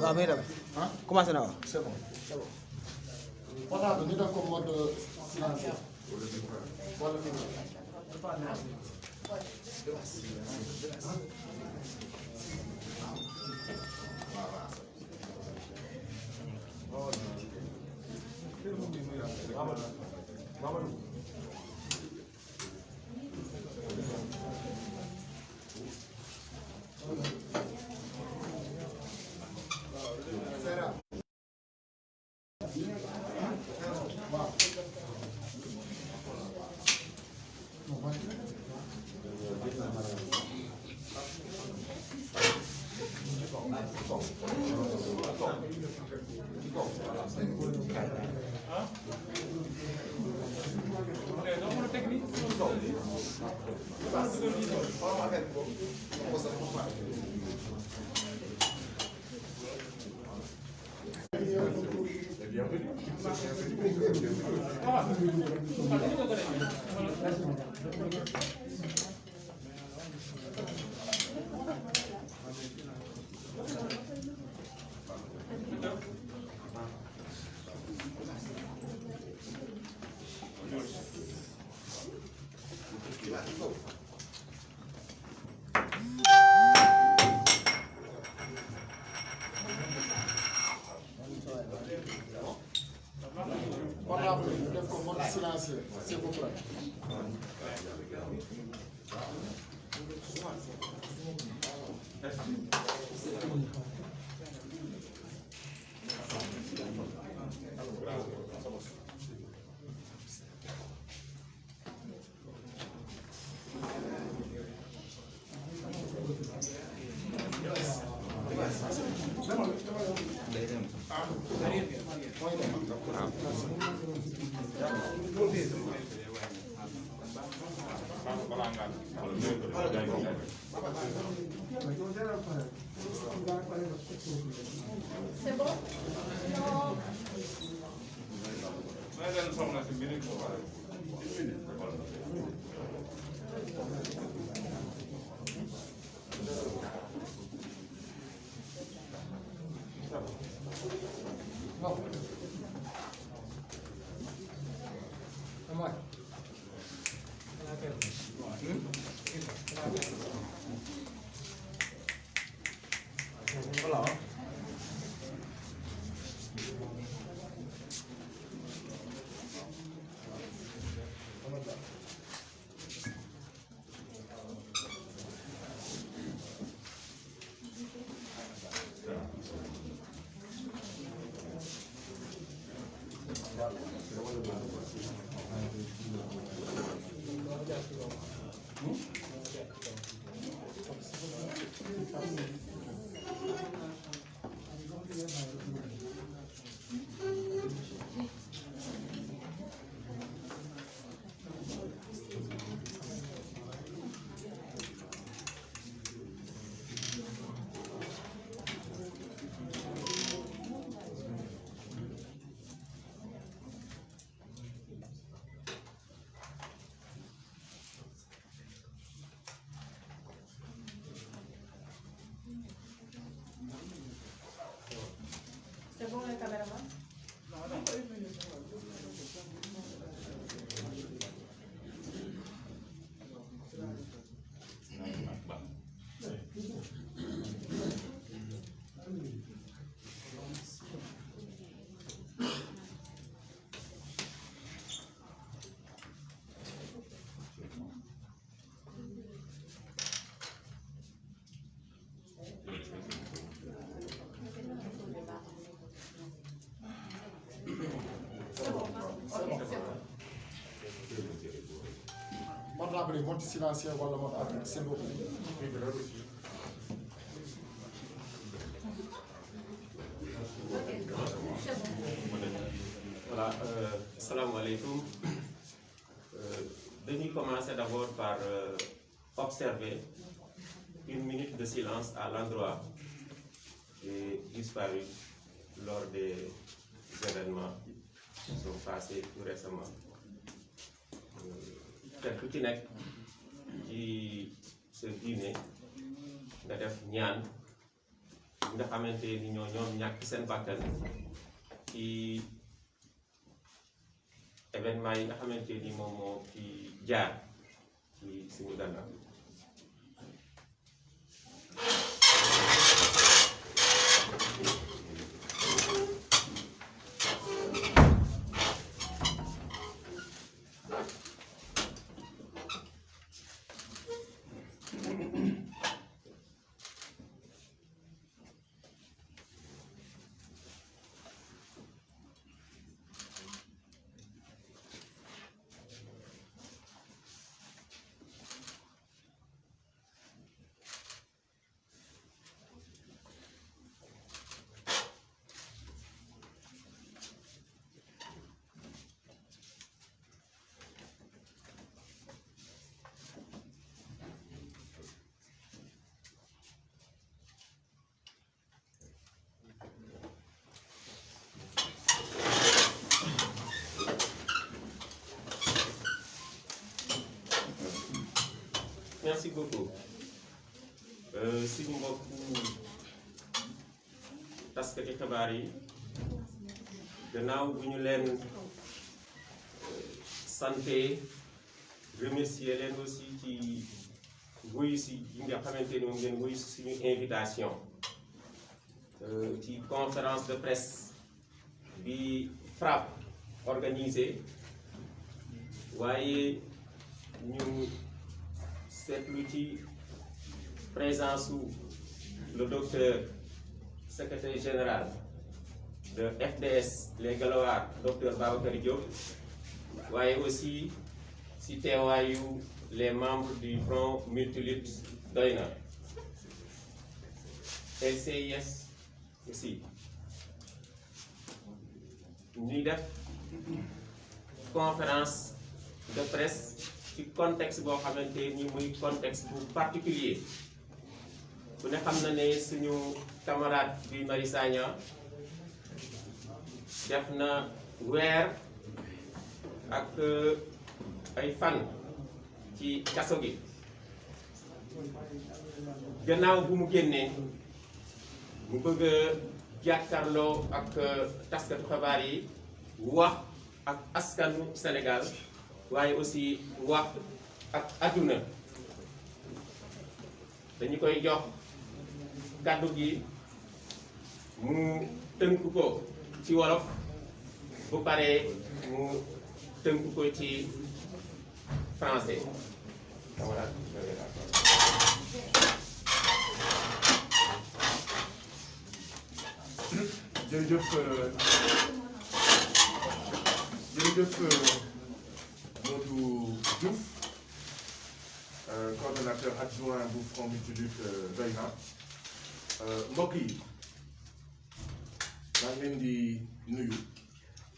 waaw muy dem. ah commencé na waaw. c'est bon. portable ñu def ko mode silencieux. wala portable ñu def ko mode silencieux s'il vous plaît. C'est bon? Non. C'est bon le caméraman? portable yi mode silencieux wala mode avion s'il vous plaît. Voilà, salam alaikum. Dañuy commencer d'abord par observer une minute de silence à l'endroit des disparus lors des événements qui sont passés tout récemment. Te ku ci nekk ci sa diine nga def ñaan nga xamante ni ñoom ñàkk seen bakkan ci événement yi nga xamante ni moom moo ci jaar ci suñu gannaaw. Merci beaucoup. Suñu mbokku taskati xibaar yi gannaaw bu ñu leen santé remercier leen aussi ci wuyu si yi nga xamante ni moom ngeen wuyu si suñu invitation ci conférence de presse bi FRAPP organisé waaye ñu seetlu ci présence su le docteur secrétaire général de FDS les Guelwaar docteur Babacar Diop waaye aussi ci teewaayu les membres du front multilutte Doyna LCIS aussi ñuy def conférence de presse ci contexte boo xamante ni muy contexte bu particulier bu ne xam na ne suñu camarade bi Mari Sagna def na weer ak ay fan ci kaso gi gannaaw bu mu génnee mu bëgg a jàkkaarloo ak taskatu xabaar yi wax ak askanu Sénégal waaye aussi wax ak adduna dañu koy jox kàddu gi mu tënk ko ci wolof bu paree mu tënk ko ci français. jërëjëf Modou Diouf coordonnateur adjoint bu Front Multilutte Doyna mbokk yi maa ngi leen di nuyu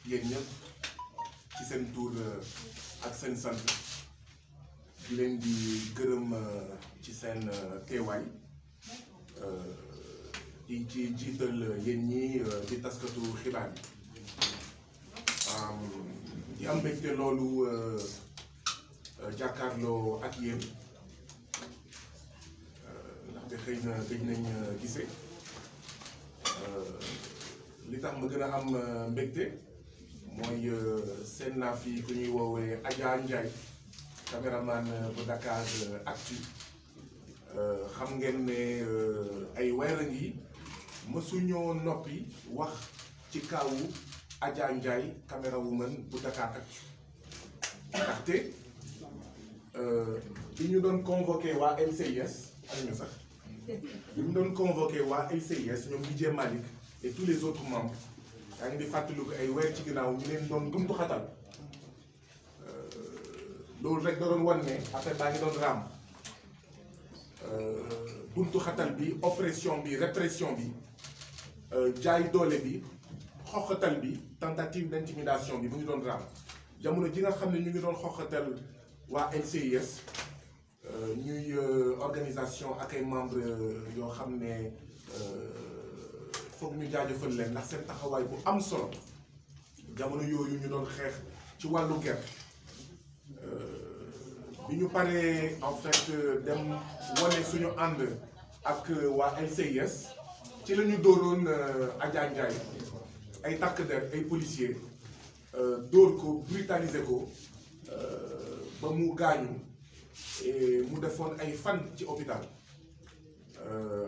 yéen ñëpp ci seen tur ak seen sant di leen di gërëm ci seen teewaay di ci jiital yéen ñi di taskatu xibaar yi di am mbégte loolu jàkkaarloo ak yéen ndaxte xëy na gëj nañ gisee li tax ma gën a am mbégte mooy seen naa fi ku ñuy woowee Adja Ndiaye caméraman bu Dakar Actu xam ngeen ne ay weer a ngi mësuñoo noppi wax ci kaawu Adja Ndiaye caméra woman bu Dakar Actu ndaxte bi ñu doon convoqué waa LCIS amuñu sax bi ñu doon convoqué waa LCIS ñoom DJ Malick et tous les autres membres yaa ngi di fàttaliku ay weer ci ginnaaw ñu leen doon buntu xatal loolu rek da doon wan ne affaire baa ngi doon raam buntu xatal bi oppression bi répression bi jaay doole bi xoxatal bi tentative d'intimidation bi bu ñu doon raam jamono ji nga xam ne ñu ngi doon xoxatal waa LCIS ñuy organisation ak ay membres yoo xam ne foog ñu jaajëfal leen ndax seen taxawaay bu am solo jamono yooyu ñu doon xeex ci wàllu guerre bi ñu paree en fait dem wane suñu ànd ak waa LCIS ci la ñu dóoroon Adja Ndiaye ay takk der ay policiers dóor ko brutaliser ko ba mu gaañu et mu defoon ay fan ci hôpital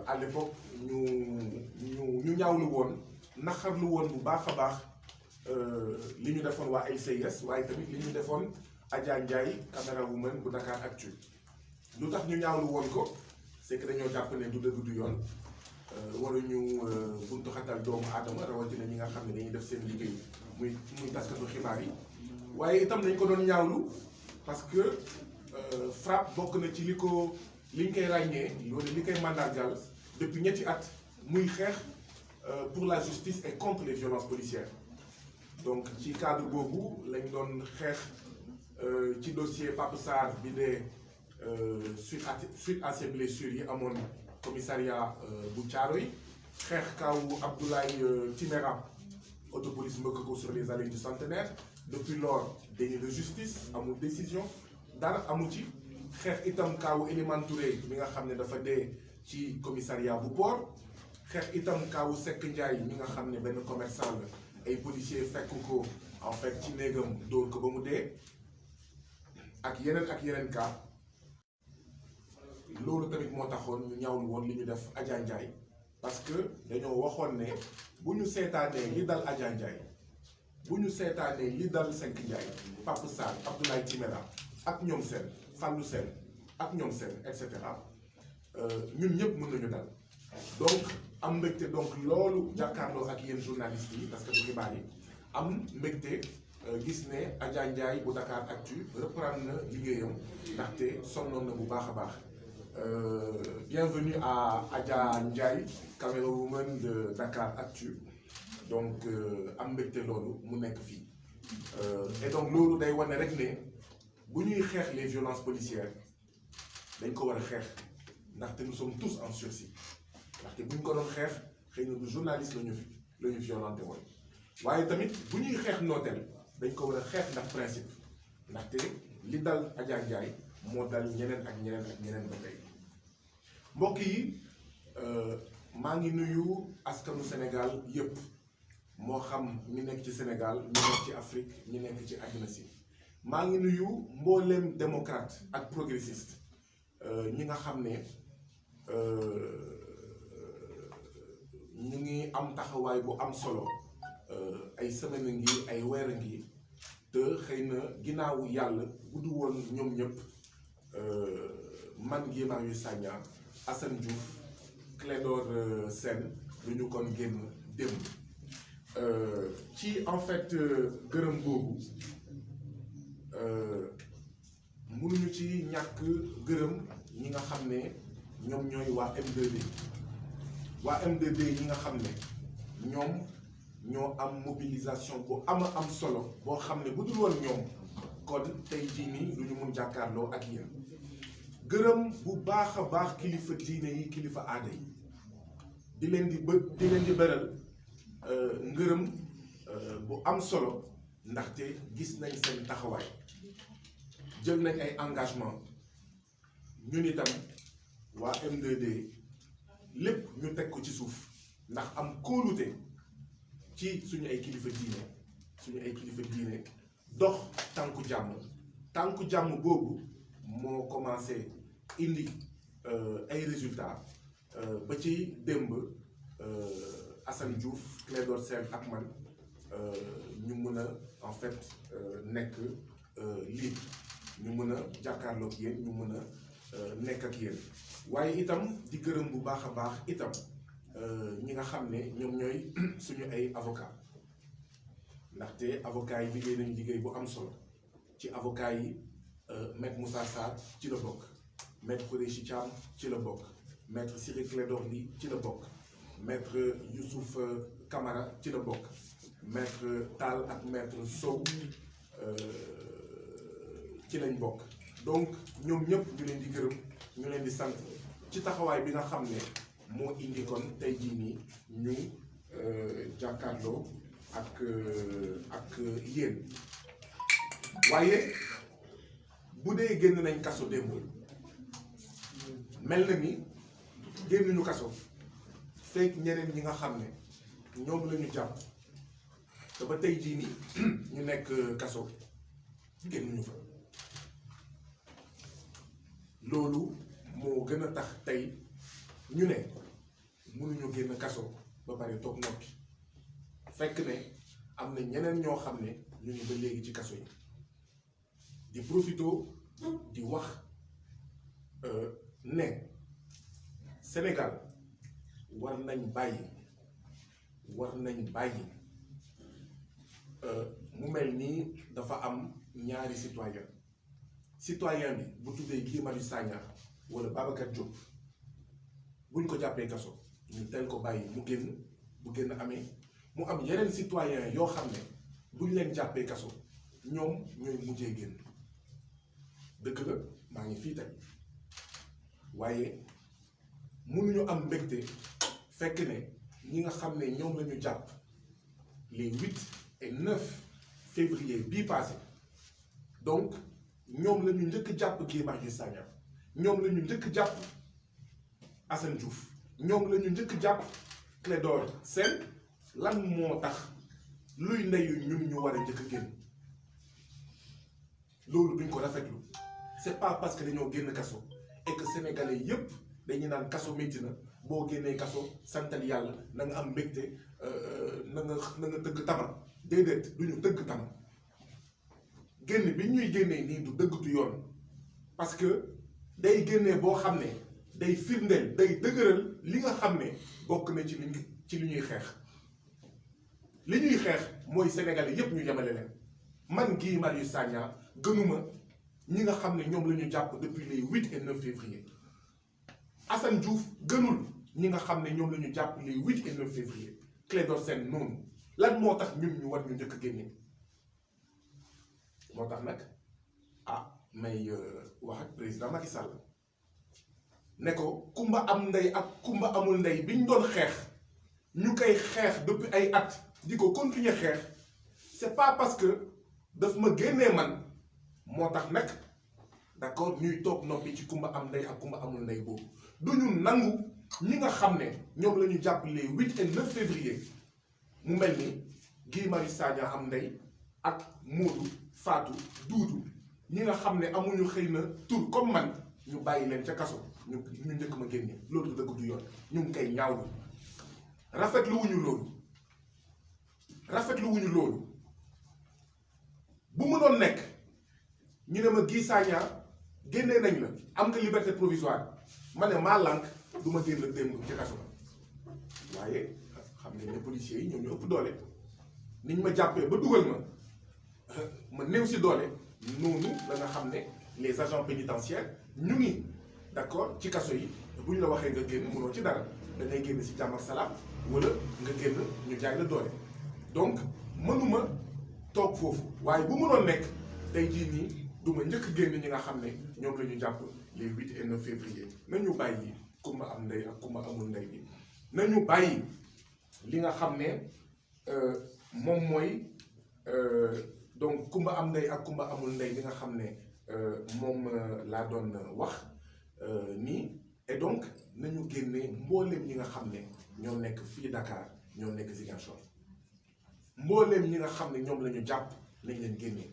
à l'époque ñu ñaawlu woon naxarlu woon bu baax a baax li ñu defoon waa LCIS waaye tamit li ñu defoon Adja Ndiaye caméra woman bu Dakaractu lu tax ñu ñaawlu woon ko c'est que dañoo jàpp ne du dëgg du yoon waruñu buntu xatal doomu aadama rawatina ñi nga xam ne dañuy def seen liggéey muy taskatu xibaar yi waaye itam nañ ko doon ñaawlu parce que FRAPP bokk na ci li ñu koy ràññee loolu li koy mandargal depuis ñetti at muy xeex pour la justice et contre les violences policières donc ci cadre boobu lañ doon xeex ci dossier Pape Sarr bi dee suite à ces blessures yi amoon commissariat bu Thiaroye xeex kawu Abdoulaye Timéra autopolice mbëkk ko sur les allées du Centenaire depuis lors déni de justice amul décision dara amu ci xeex itam kawu Elimane Touré bi nga xam ne dafa dee ci commissariat bu Port xeex itam kawu Seck Ndiaye mi nga xam ne benn commerçant la ay policiers fekk ko en fait ci néegam dóor ko ba mu dee ak yeneen cas loolu tamit moo taxoon ñu ñaawlu woon li ñu def Adja Ndiaye parce que dañoo waxoon ne bu ñu seetaanee li dal Adja Ndiaye bu ñu seetaanee li dal Seck Ndiaye Pape Sarr Abdoulaye Timéra ak ñoom seen Fallou Sène ak ñoom seen et cetera ñun ñëpp mën nañu dal donc am mbégte donc loolu jàkkaarloo ak yéen journalistes yi parce que du xibaar yi am mbégte gis ne Adja Ndiaye bu Dakaractu reprendre na liggéeyam ndaxte sonnoon na bu baax a baax bienvenue à Adja Ndiaye caméra woman de Dakaractu donc am mbégte loolu mu nekk fii et donc loolu day wane rek ne bu ñuy xeex les violences policières dañ ko war a xeex ndaxte nous sommes tous en sursis ndaxte bu ñu ko doon xeex xëy na du journaliste la ñu violenté woon waaye tamit bu ñuy xeex nooteel dañ ko war a xeex ndax principe ndaxte li dal Adja Ndiaye moo dal ñeneen ak ñeneen ba tey mbokk yi maa ngi nuyu askanu Sénégal yépp moo xam ñi nekk ci Sénégal ñi nekk ci Afrique ñi nekk ci àddina si maa ngi nuyu mbooleem démocrate ak progressiste ñi nga xam ne ñu ngi am taxawaay bu am solo ay semaine ngi ay weer ngi te xëy na ginnaawu yàlla bu du woon ñoom ñëpp man Guy Marius Sagna Assane Diouf Clédor Sène lu ñu kon génn démb ci en fait gërëm boobu mënuñu ci ñàkk gërëm ñi nga xam ne ñoom ñooy waa M2D waa M2D ñi nga xam ne ñoom ñoo am mobilisation bu am solo boo xam ne bu dul woon ñoom kon tey jii nii lu ñu mun jàkkaarloo ak yéen gërëm bu baax a baax kilifa diine yi kilifa aada yi di leen di beral ngërëm bu am solo ndaxte gis nañ seen taxawaay jël nañ ay engagement ñun itam waa M2D lépp ñu teg ko ci suuf ndax am kóolute ci suñu ay kilifa diine dox tànku jàmm boobu moo commencé indi ay résultats ba ci démb Assane Diouf Clédor Sène ak man ñu mën a en fait nekk libre ñu mën a jàkkaarloo ak yéen ñu mën a nekk ak yéen waaye itam di gërëm bu baax a baax itam ñi nga xam ne ñoom ñooy suñu ay avocat ndaxte avocat yi liggéey nañu liggéey bu am solo ci avocat yi maître Moussa Sarr ci la bokk maître Khoureyssi Thiam ci la bokk maître Ciré Clédor Ly ci la bokk maître Youssouf Camara ci la bokk maître Tall ak maître Sow ci lañ bokk donc ñoom ñëpp ñu leen di gërëm ñu leen di sant ci taxawaay bi nga xam ne moo indi kon tey jii nii ñu jàkkaarloo ak yéen waaye bu dee génn nañ kaso démb mel na ni génn ñu kaso fekk ñeneen ñi nga xam ne ñoom la ñu jàpp te ba tey jii nii ñu nekk kaso génn ñu fa loolu moo gën a tax tey ñu ne mënuñu génn kaso ba pare toog noppi fekk ne am na ñeneen ñoo xam ne ñu ngi ba léegi ci kaso yi di profito di wax ne Sénégal war nañ bàyyi mu mel nii dafa am ñaari citoyen bi bu tuddee Guy Marius Sagna wala Babacar Diop buñ ko jàppee kaso ñu tel ko bàyyi mu génn bu génn amee mu am yeneen citoyen yoo xam ne buñ leen jàppee kaso ñoom ñooy mujjee génn dëgg la maa ngi fii tey waaye mënuñu am mbégte fekk ne ñi nga xam ne ñoom la ñu jàpp les 8 et 9 février bii passé donc ñoom la ñu njëkk jàpp Guy Marius Sagna ñoom la ñu njëkk jàpp Assane Diouf ñoom la ñu njëkk jàpp Clédor Sène lan moo tax luy ndeyu ñun ñu war a njëkk génn loolu duñ ko rafetlu c'est pas parce que dañoo génn kaso et que sénégalais yépp dañuy naan kaso métti na boo génnee kaso santal yàlla na nga am mbégte na nga tëgg tama déedéet duñu tëgg tama génn bi ñuy génnee nii du dëgg du yoon parce que day génnee boo xam ne day firndeel day dëgëral li nga xam ne bokk na ci li ñuy xeex li ñuy xeex mooy sénégalais yépp ñu yemale leen man Guy Marius Sagna gënuma ñi nga xam ne ñoom la ñu jàpp depuis les 8 et 9 février Assane Diouf gënul ñi nga xam ne ñoom la ñu jàpp les 8 et 9 février Clédor Sène noonu lan moo tax ñun ñu war ñu njëkk génne moo tax nag may wax ak président Macky Sall ne ko kumba am ndey ak kumba amul ndey bi ñu doon xeex ñu koy xeex depuis ay at di ko continuer xeex c'est pas parce que daf ma génnee man moo tax nag d'accord ñuy toog noppi ci kumba am ndey ak kumba amul ndey boobu du ñu nangu ñi nga xam ne ñoom la ñu jàpp les 8 et 9 février mu mel ni Guy Marius Sagna am ndey ak Modou Fatou Doudou ñi nga xam ne amuñu xëy na tur comme man ñu bàyyi leen ca kaso ñu njëkk ma génne loolu dëgg du yoon ñu ngi koy ñaawlu rafetlu wuñu loolu bu mu doon nekk ñu ne ma Guy Sagna génnee nañ la am nga liberté provisoire ma ne maa lànk du ma génn démb ci kaso ba waaye xam ngeen ne policiers yi ñoom ñu ëpp doole niñ ma jàppee ba dugal ma néew si doole noonu la nga xam ne les agents pénitentiaires ñu ngi d'accord ci kaso yi bu ñu la waxee nga génn mënoo ci dara da ngay génn si jàmm ak salaam wala nga génn ñu jaay la doole donc mënuma toog foofu waaye bu mënoon nekk tey jii nii du ma njëkk génn ñi nga xam ne ñoom la ñu jàpp les 8 et 9 février nañu bàyyi kumba am ndey ak kumba amul ndey bi nañu bàyyi li nga xam ne moom mooy donc kumba am ndey ak kumba amul ndey bi nga xam ne moom laa doon wax nii et donc nañu génne mbooleem ñi nga xam ne ñoo nekk fii Dakar ñoo nekk Ziguinchor mbooleem ñi nga xam ne ñoom la ñu jàpp nañ leen génne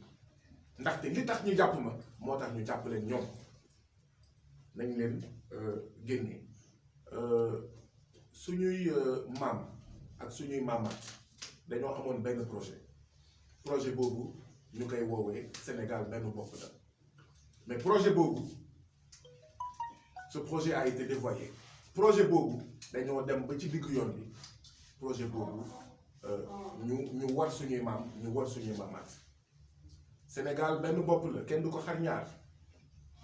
ndaxte li tax ñu jàpp ma moo tax ñu jàpp leen ñoom nañ leen génne suñuy maam ak suñuy maamaat dañoo amoon benn projet boobu ñu koy woowee Sénégal benn bopp la mais projet boobu ce projet a été dévoyé projet boobu dañoo dem ba ci digg yoon bi projet boobu ñu war suñuy maam ñu war suñuy maamaat Sénégal benn bopp la kenn du ko xar ñaar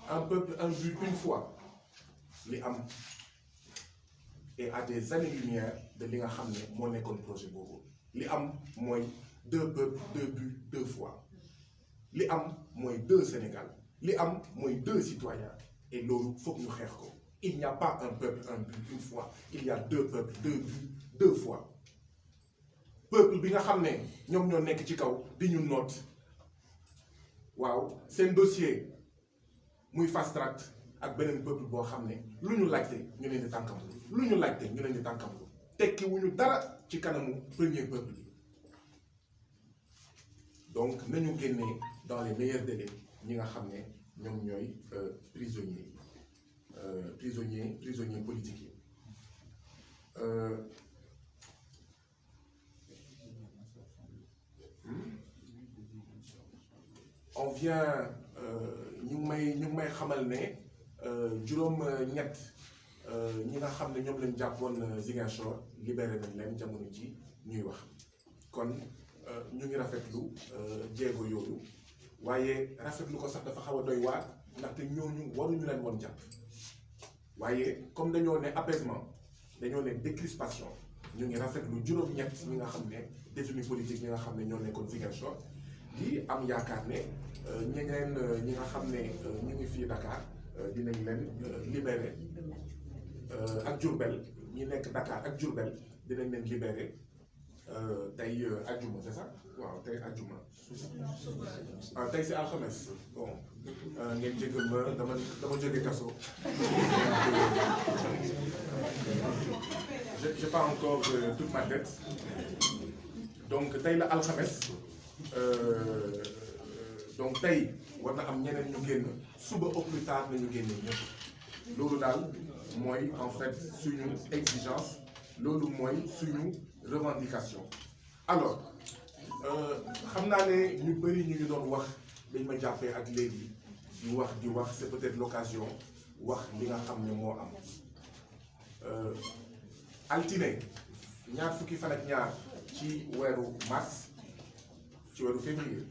un peuple un but une foi li am et à des années-lumière de li nga xam ne moo nekkoon projet boobu li am mooy 2 peuples 2 buts 2 foi li am mooy 2 Sénégal li am mooy 2 citoyens et loolu foog ñu xeex ko il n'y a pas un peuple un but une foi il y a 2 peuples 2 buts 2 foi peuple bi nga xam ne ñoom ñoo nekk ci kaw di ñu noot waaw seen dossier muy fast track ak beneen peuple boo xam ne lu ñu laajte ñu leen di tànkamlu lu ñu laajte ñu leen di tànkamlu tekki wuñu dara ci kanamu premier peuple bi donc nañu génnee dans les meilleurs délais ñi nga xam ne ñoom ñooy prisonniers politiques yi. On vient ñu ngi may xamal ne juróom-ñett ñi nga xam ne ñoom lañ jàppoon Ziguinchor libéré nañ leen jamono ji ñuy wax kon ñu ngi rafetlu jéego yooyu waaye rafetlu ko sax dafa xaw a doy waar ndaxte ñooñu waruñu leen woon jàpp waaye comme dañoo ne apaisement dañoo ne décrispation ñu ngi rafetlu juróom-ñett ñi nga xam ne détenus politiques ñi nga xam ne ñoo nekkoon Ziguinchor di am yaakaar ne ñeneen ñi nga xam ne ñu ngi fii Dakar dinañ leen libéré ak Diourbel ñi nekk Dakar ak Diourbel dinañ leen libéré tey ajjuma c'est ça waaw tey ajjuma tey c'est alxames bon ngeen jégal ma dama jóge kaso j'ai pas encore toute ma tête donc tey la alxames donc tey war na am ñeneen ñu génn suba au plus tard nañu génne ñëpp loolu daal mooy en fait suñu exigence loolu mooy suñu revendication alors xam naa ne ñu bëri ñu ngi doon wax dañ ma jàppee ak léegi di wax c'est peut-être l'occasion wax li nga xam ne moo am altine ñaar fukki fan ak ñaar ci weeru mars ci weeru février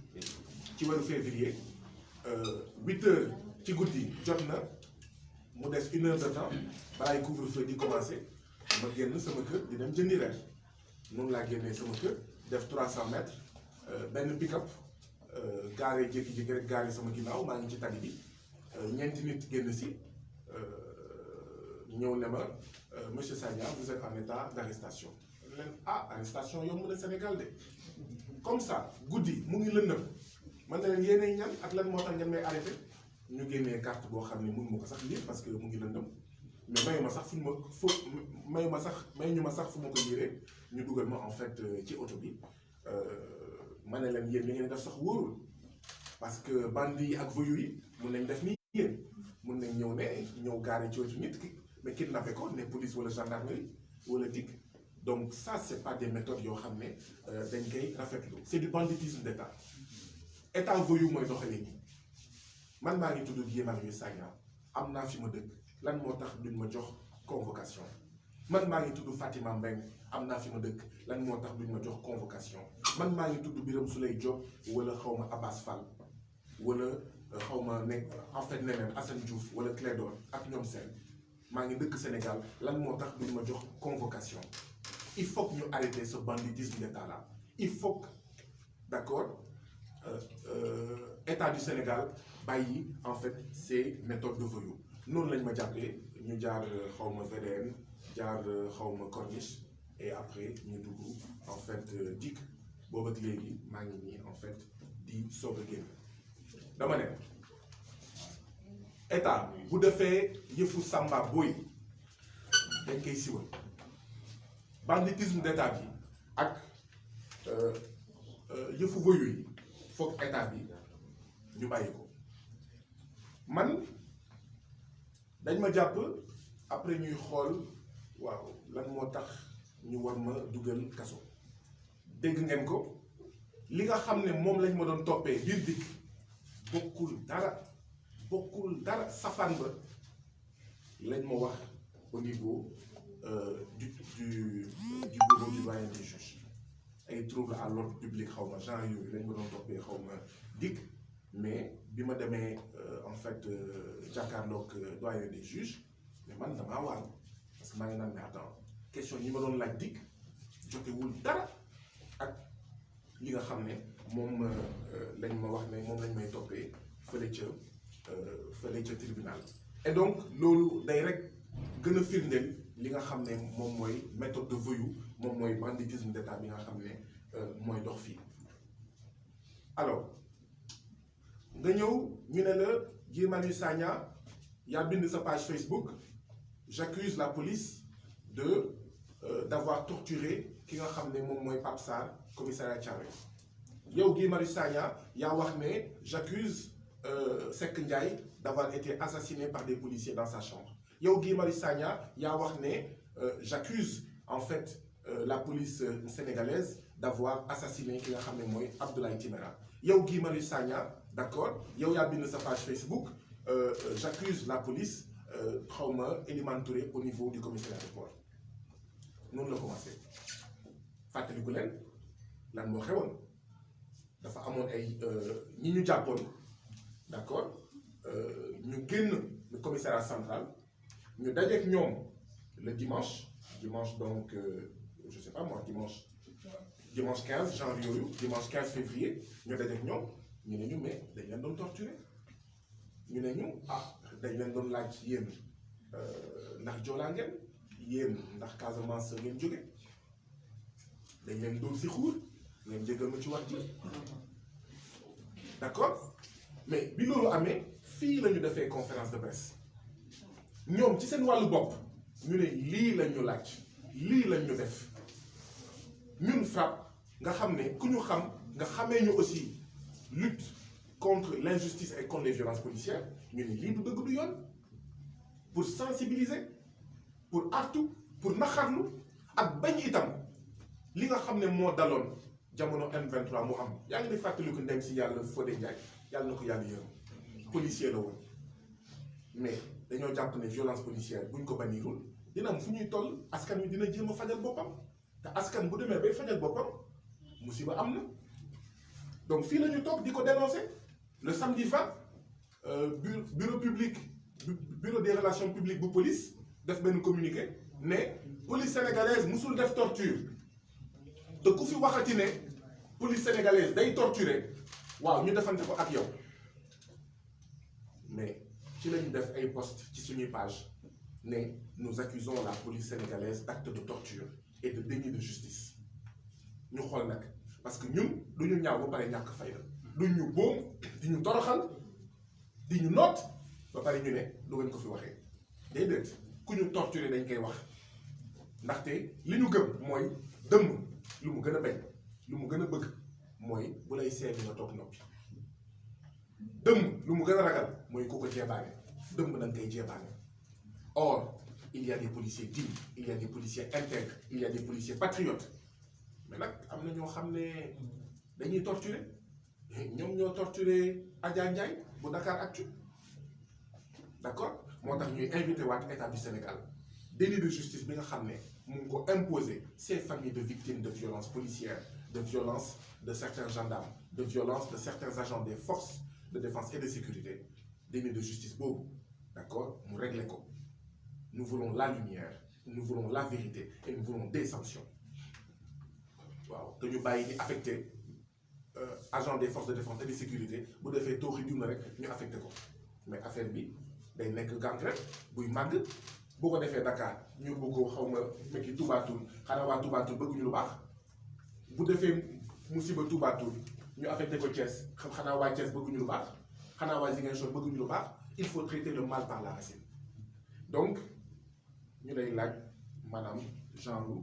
8 heures ci guddi jot na mu des 1 heure de temps balaay couvre-feu di commencer ma génn sama kër di dem jëndi reer noonu laa génnee sama kër def 300 mètres benn pick-up gaare jékki-jékki rek gaare sama ginnaaw maa ngi ci tali bi ñeenti nit génn si ñëw ne ma monsieur Sagna vous êtes en état d'arrestation leen arrestation yomb na Sénégal de comme ça guddi mu ngi lëndëm man na leen yéenay ñan ak lan moo tax ngeen may arrêté ñu génnee carte boo xam ne mënu ma ko sax lire parce que mu ngi lëndëm mais mayu ma sax fu ma ko liiree ñu dugal ma en fait ci oto bi ma ne leen yéen li ngeen def sax wóorul parce que bandits yi ak voyous yi mun nañ def ni yéen mun nañ ñëw gaare ci wetu nit ki mais kidnappé ko ne police wala gendarmerie wala DIC donc ça c'est pas des méthodes yoo xam ne dañ koy rafetlu c'est du banditisme d'état état voyou mooy doxalee nii man maa ngi tudd Guy Marius Sagna am naa fi ma dëkk lan moo tax duñ ma jox convocation man maa ngi tudd Fatima Mbeng am naa fi ma dëkk lan moo tax duñ ma jox convocation man maa ngi tudd Birame Souleye Diop wala xawma Abbas Fall wala xawma nekk en fait neneen Assane Diouf wala Clédor ak ñoom seen maa ngi dëkk Sénégal lan moo tax duñ ma jox convocation il faut que ñu arrêter ce banditisme d'état là il faut que d'accord état du Sénégal bàyyi en fait ces méthodes de voyous noonu lañ ma jàppee ñu jaar xawma VDN jaar xawma Corniche et après ñu dugg en fait DIC boobu ak léegi maa ngi nii en fait di soog a génn dama ne état bu defee yëfu Samba Boy dañ koy siwal banditisme d'état bi ak yëfu voyou yi foog état bi ñu bàyyi ko man dañ ma jàpp après ñuy xool waaw lan moo tax ñu war ma dugal kaso dégg ngeen ko li nga xam ne moom lañ ma doon toppee biir DIC bokkul dara safaan ba lañ ma wax au niveau du bureau du doyen des juges ay trouble à l'ordre public xaw ma genre yooyu lañ ma doon toppee xaw ma DIC mais bi ma demee en fait jàkkaarloog doyen des juges mais man damaa waaru parce que maa ngi naan ne attends question yi ma doon laaj DIC jotewul dara ak li nga xam ne moom lañ ma wax ne moom lañ may toppee fële ca tribunal et donc loolu day rek gën a firndeel li nga xam ne moom mooy méthode de voyou moom mooy banditisme d'état bi nga xam ne mooy dox fii alors nga ñëw ñu ne la Guy Marius Sagna yaa bind sa page Facebook j'accuse la police de d'avoir torturé ki nga xam ne moom mooy Pape Sarr commissariat Thiaroye yow Guy Marius Sagna yaa wax ne j'accuse Seck Ndiaye d'avoir été assassiné par des policiers dans sa chambre yow Guy Marius Sagna yaa wax ne j'accuse en fait la police sénégalaise d'avoir assassiné ki nga xam ne mooy Abdoulaye Timéra yow Guy Marius Sagna d'accord yow yaa bind sa page Facebook j'accuse la police xawma Elimane Touré au niveau du commissariat de port noonu la commencé fàttaliku leen lan moo xewoon dafa amoon ay ñi ñu jàppoon d'accord ñu génn le commissariat central ñu dajeek ñoom le dimanche donc je sais pas moi dimanche 15 janvier yooyu dimanche 15 février ñu dajeek ñoom ñu ne ñu mais dañ leen doon torturer ñu ne ñu dañ leen doon laaj yéen ndax joolaa ngeen yéen ndax Casamance ngeen jóge dañ leen doon si xuur ngeen jégal ma ci wax ji d'accord mais bi loolu amee fii la ñu defee conférence de presse ñoom ci seen wàllu bopp ñu ne lii lañ ñu laaj lii lañ ñu def ñun FRAPP nga xam ne ku ñu xam nga xamee ñu aussi lutte contre l'injustice et contre les violences policières ñu ne lii du dëgg du yoon pour sensibiliser pour artu pour naxarlu ak bañ itam li nga xam ne moo daloon jamono M23 mu am yaa ngi di fàttaliku ndem si yàlla Fodé Ndiaye yàlla na ko yàlla yërëm policier la woon mais dañoo jàpp ne violence policière buñ ko bannirul dina am fu ñuy toll askan wi dina jéem a fajal boppam te askan bu demee bay fajal boppam musiba am na donc fii la ñu toog di ko dénoncer le samedi 20 bureau des relations publiques bu police def benn communiqué ne police sénégalaise musul def torture te ku fi waxati ne police sénégalaise day torturer waaw ñu defante ko ak yow mais ci la ñu def ay post ci suñuy page ne nous accusons la police sénégalaise d'actes de torture et de déni de justice ñu xool nag parce que ñun du ñu ñaaw ba pare ñàkk fayda du ñu boom di ñu toroxal di ñu noot ba pare ñu ne lu ngeen ko fi waxee déedéet ku ñu torturer dañ koy wax ndaxte li ñu gëm mooy dëmm lu mu gën a bañ lu mu gën a bëgg mooy bu lay seeni nga toog noppi dëmm lu mu gën a ragal mooy ku ko jeebaane dëmm da nga koy jeebaane or il y a des policiers dignes il y a des policiers intègres il y a des policiers patriotes mais nag am na ñoo xam ne dañuy torturer ñoom ñoo torturer Adja Ndiaye bu Dakaractu d'accord moo tax ñuy invité waat état du Sénégal déni de justice bi nga xam ne mu ngi ko imposer ces familles de victimes de violences policières de violences de certains gendarmes de violences de certains agents des forces de défense et de sécurité déni de justice boobu d'accord mu régler ko nous voulons la lumière nous voulons la vérité et nous voulons des sanctions waaw te ñu bàyyi ni affecté agent des forces de défense et de sécurité bu defee tooxi duna rek ñu affecté ko mais affaire bi day nekk gangrène buy màgg boo ko defee Dakar ñu bëgg xaw ma mekki Toubatoul xanaa waa Toubatoul bëgguñu lu baax bu defee musiba Toubatoul ñu affecté ko Thiès xanaa waa Thiès bëgguñu lu baax xanaa waa Ziguinchor bëgguñu lu baax il faut traiter le mal par la racine donc ñu lay laaj maanaam genre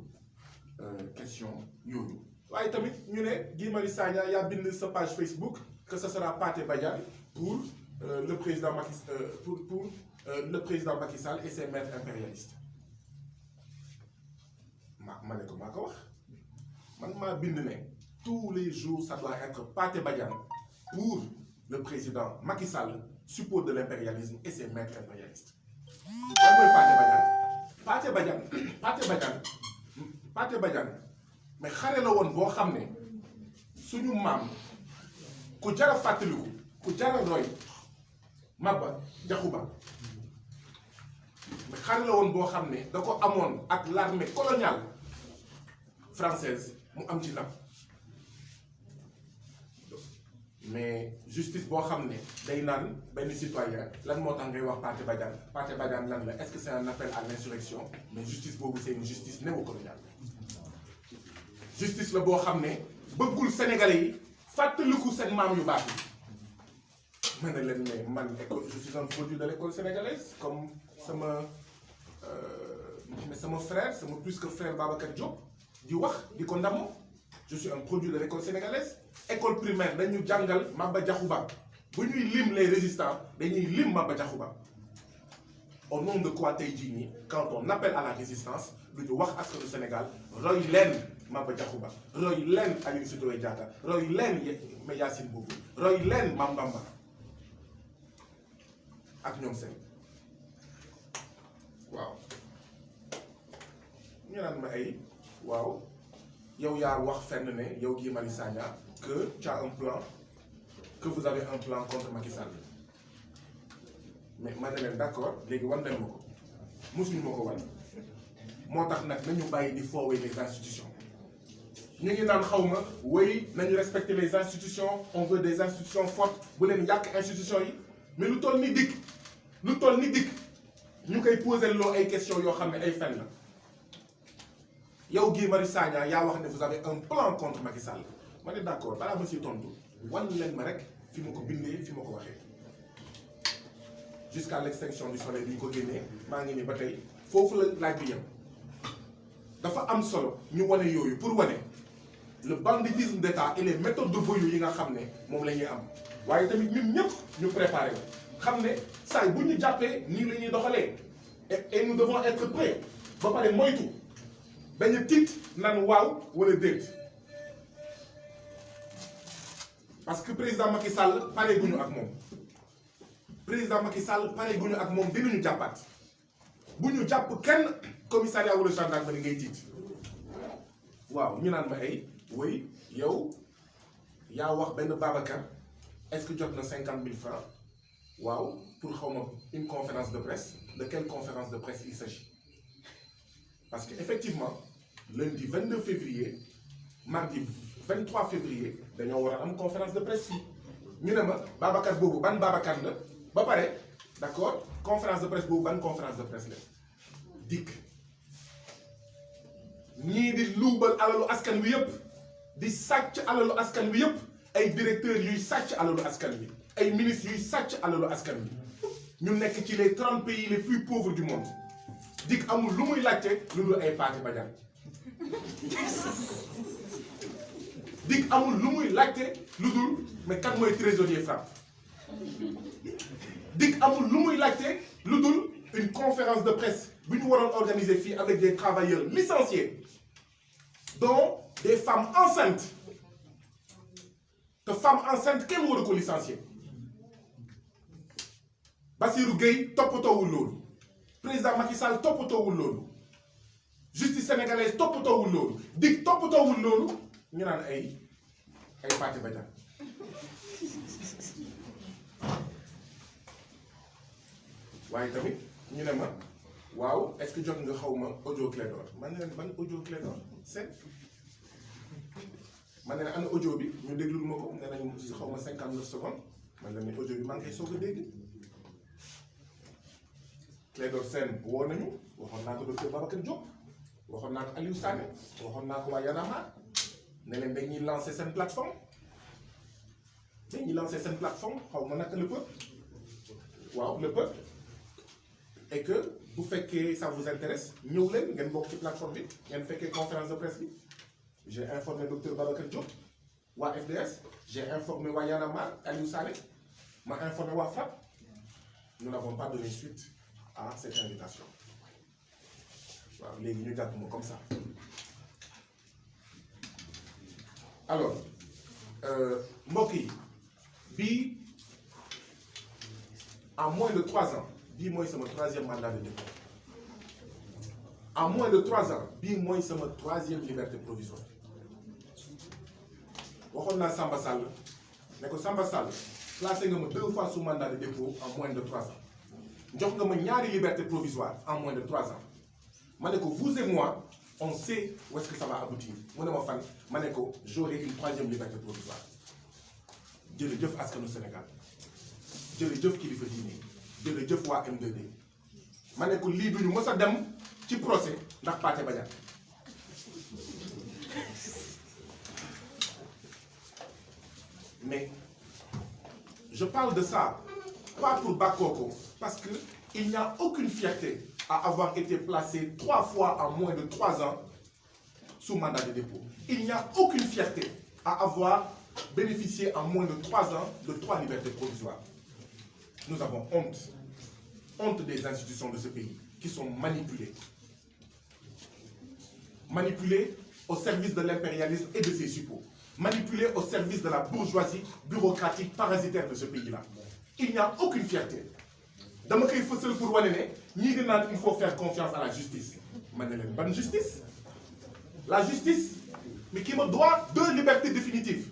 question yooyu waaye tamit ñu ne Guy Marius Sagna yaa bind sa page Facebook que ce sera Pathé Badiane pour le président Macky Sall et ses maîtres impérialistes ma ne ko maa ko wax man maa bind ne tous les jours ça doit être Pathé Badiane pour le président Macky Sall support de l'impérialisme et ses maîtres impérialistes. lan mooy Pathé Badiane mais xare la woon boo xam ne suñu maam ku jara fàttaliku ku jara roy Maba Jaxu Ba mais xare la woon boo xam ne da ko amoon ak l'armée coloniale française mu am ci ndam mais justice boo xam ne day naan benn citoyen lan moo tax ngay wax Pathé Badiane lan la est-ce que c'est un appel à l'insurrection mais justice boobu c'est une justice néocoloniale justice la boo xam ne bëggul Sénégalais yi fàttaliku seen maam yu baax yi ma ne leen mais man école je suis un produit de l'école sénégalaise comme sama mais c'est mon frère, c'est mon plus que frère Babacar Diop di wax di ko ndamoo. Je suis un produit de l'école sénégalaise. École primaire dañu jàngal Maba Diakhou Ba bu ñuy lim les résistants dañuy lim Maba Diakhou Ba. Au nom de quoi tey jii nii quand on appelle à la résistance du ñu wax askanu Sénégal roy leen Maba Diakhou Ba roy leen Aline Sitoé Diatta roy leen Yacine Boubou roy leen Mame Bamba ak ñoom seen waaw ñu naan ma ay waaw yow yaa wax fenn ne yow Guy Marius Sagna que tu as un plan que vous avez un plan contre Macky Sall mais ma ne leen d'accord léegi wan leen ma ko mosuñu ma ko wan moo tax nag nañu bàyyi di foowee les institutions ñu ngi naan xaw ma oui nañu respecter les institutions on veut des institutions fortes bu leen yàq institutions yi mais lu toll ni dikk ñu koy poser loo ay questions yoo xam ne ay fen la yow Guy Marius Sagna yaa wax ne vous avez un plan contre Macky Sall ma ne d'accord balaa ma si tontu wan leen ma rek fi ma ko bindee fi ma ko waxee jusqu'à l'extinction du soleil bi ñu ko génnee maa ngi ni ba tey foofu la laaj bi yem dafa am solo ñu wane yooyu pour wane le banditisme d'État et les méthodes de voyou yi nga xam ne moom la ñuy am waaye tamit ñun ñëpp ñu préparé ko xam ne saa bu ñu jàppee nii la ñuy doxalee et nous devons être prêts ba pare moytu bañ tiit nan waaw wala déet parce que président Macky Sall pare guñu ak moom président Macky Sall pare guñu ak moom dinañu jàppaat bu ñu jàpp kenn commissariat wala gendarmerie ngay tiit waaw ñu naan ma ay oui yow yaa wax benn Babacar est-ce que jot na 50 000 francs waaw pour xaw ma une conférence de presse de quelle conférence de presse il s'agit parce que effectivement lundi 22 février mardi 23 février dañoo war a am conférence de presse fii ñu ne ma Babacar boobu ban Babacar la ba pare d'accord conférence de presse boobu ban conférence de presse la dikk ñii di luubal alalu askan wi yëpp di sàcc alalu askan wi yëpp ay directeurs yuy sàcc alalu askan wi ay ministres yuy sàcc alalu askan wi ñu nekk ci les 30 pays les plus pauvres du monde dikk amul lu muy laajte lu dul ay Pathé Badiane dikk amul lu muy laajte lu dul mais kan mooy trésorier FRAPP dikk amul lu muy laajte lu dul une conférence de presse bu ñu waroon organiser fii avec des travailleurs licenciés dont des femmes enceintes te femme enceinte kenn waru ko licencier Bassirou Gueye toppatoowul loolu président Macky Sall toppatoowul loolu justice sénégalaise toppatoowul loolu dig toppatoowul loolu ñu naan ay Pathé Badiane waaye tamit ñu ne ma waaw est-ce que jot nga xaw ma audio Clédor man ne leen ban audio Clédor c'est man ne ana audio bi ñu déglul ma ko nee nañ xaw ma 59 secondes man la ne audio bi maa ngi koy soog a dégg Clédor Sène woo nañu waxoon naa ko docteur Babacar Diop waxoon naa ko Aliou Sané waxoon naa ko waa Y'en a marre ne leen dañuy lancer seen plateforme xaw ma naka le peuple waaw le peuple et que bu fekkee ça vous intéresse ñëw leen ngeen bokk ci plateforme bi ngeen fekkee conférence de presse bi j'ai informé docteur Babacar Diop waa FDS j'ai informé waa Y'en a marre Aliou Sané ma informé waa FRAPP nous n'avons pas donné suite à cette invitation waaw léegi ñu jàpp ma comme ça alors mbokk yi bii en moins de 3 ans bii mooy sama 3e mandat de dépôt en moins de 3 ans bii mooy sama 3e liberté provisoire waxoon naa Samba Sall ne ko Samba Sall placé nga ma 2 fois sous mandat de dépôt en moins de 3 ans jox nga ma ñaari liberté provisoire en moins de 3 ans ma ne ko vous et moi on sait où est-ce que ça va aboutir mu ne ma fan ma ne ko j'aurai une 3e liberté provisoire jërëjëf askanu Sénégal jërëjëf kilifa diine jërëjëf waa M2D ma ne ko lii duñu mës a dem ci procès ndax Pathé Badiane mais je parle de ça pas pour bàkkoo ko parce que il n'y a aucune fierté à avoir été placé 3 fois en moins de 3 ans sous mandat de dépôt. Il n'y a aucune fierté à avoir bénéficié en moins de 3 ans de 3 libertés provisoires. Nous avons honte. Honte des institutions de ce pays qui sont manipulées. Manipulées au service de l'impérialisme et de ses suppôts. Manipulées au service de la bourgeoisie bureaucratique parasitaire de ce pays-là. Il n'y a aucune fierté. Dama koy fësal pour wane ne ñii di naan il faut faire confiance à la justice. Ma ne leen ban justice? La justice, mais qui me doit 2 libertés définitives.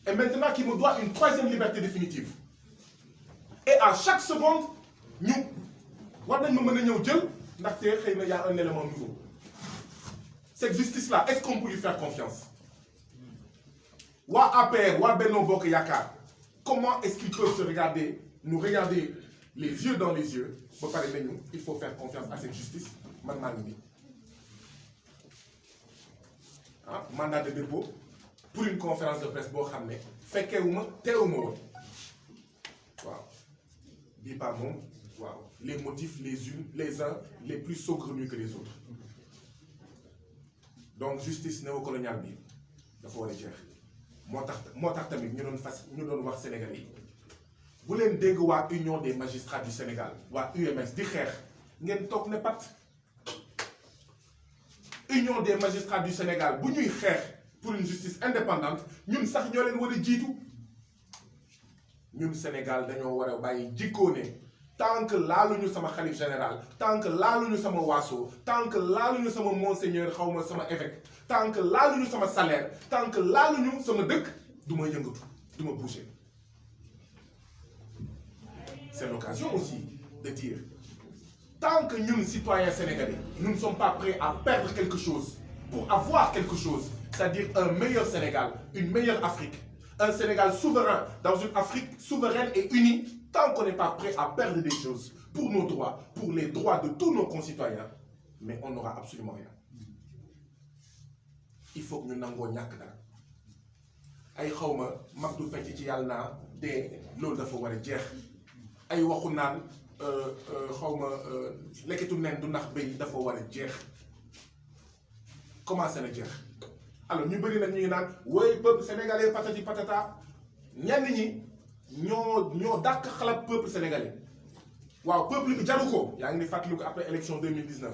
Et maintenant qui me doit une 3e liberté définitive. Et à chaque seconde, ñu war nañ ma mën a ñëw jël ndaxte xëy na y a un élément nouveau. Cette justice-là, est-ce qu'on peut lui faire confiance? Waa APR, waa Benno Bokk Yaakaar, comment est-ce qu'ils peuvent se regarder, nous regarder les yeux dans les yeux, ba pare nañu il faut faire confiance à cette justice? Man maa ngi nii. Ah, mandat de dépôt pour une conférence de presse boo xam ne fekkeewuma teewuma woon waaw bii pas moom waaw les motifs les uns les plus saugrenus que les autres donc justice néocoloniale bi dafa war a jeex moo tax tamit ñu doon wax Sénégalais yi bu leen dégg waa Union des magistrats du Sénégal waa UMS di xeex ngeen toog ne pat. Union des magistrats du Sénégal bu ñuy xeex pour une justice indépendante ñun sax ñoo leen war a jiitu ñun Sénégal dañoo war a bàyyi jikkoo ne tant que laaluñu sama xalif général tant que laaluñu sama waaso tant que laaluñu sama monseigneur xawma sama évêque tant que laaluñu sama salaire tant que laaluñu sama dëkk du ma yëngatu du ma bouger. C'est l'occasion aussi de dire tant que nous, citoyens sénégalais, nous ne sommes pas prêts à perdre quelque chose pour avoir quelque chose, c'est-à-dire un meilleur Sénégal, une meilleure Afrique, un Sénégal souverain dans une Afrique souveraine et unie, tant qu'on n'est pas prêt à perdre des choses pour nos droits, pour les droits de tous nos concitoyens, mais on n'aura absolument rien. Il faut que nous n'ayons ñàkk dara ay xawma mag du fecc ci yàlla naa de loolu dafa war a jeex ay waxu naan xawma lekkitu nen du nax béy dafa war a jeex commencé na jeex alors ñu bëri nag ñu ngi naan woy peuple sénégalais patati patata ñenn ñi ñoo dàq xalaat peuple sénégalais waaw peuple bi jaru ko yaa ngi ni fàttaliku après élection 2019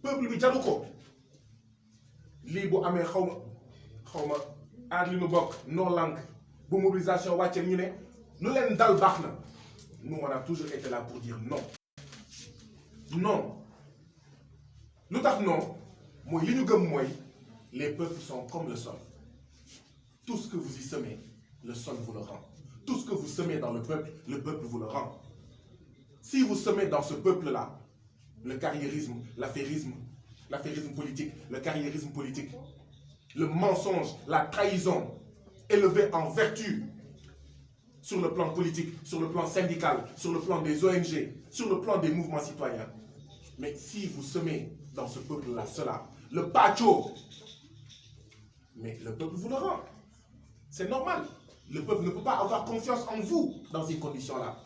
peuple bi jaru ko lii bu amee xawma aar li nu bokk noo lank bu mobilisation wàccee ñu ne lu leen dal baax na. Nous, on a toujours été là pour dire non. Non. Lu tax non mooy li ñu gëm mooy les peuples sont comme le sol. Tout ce que vous y semez, le sol vous le rend. Tout ce que vous semez dans le peuple vous le rend. Si vous semez dans ce peuple-là le carriérisme, l'affairisme politique, le carriérisme politique, le mensonge, la trahison, élevé en vertu, sur le plan politique, sur le plan syndical, sur le plan des ONG, sur le plan des mouvements citoyens. Mais si vous semez dans ce peuple-là cela, le pacho, mais le peuple vous le rend. C'est normal. Le peuple ne peut pas avoir confiance en vous dans ces conditions-là.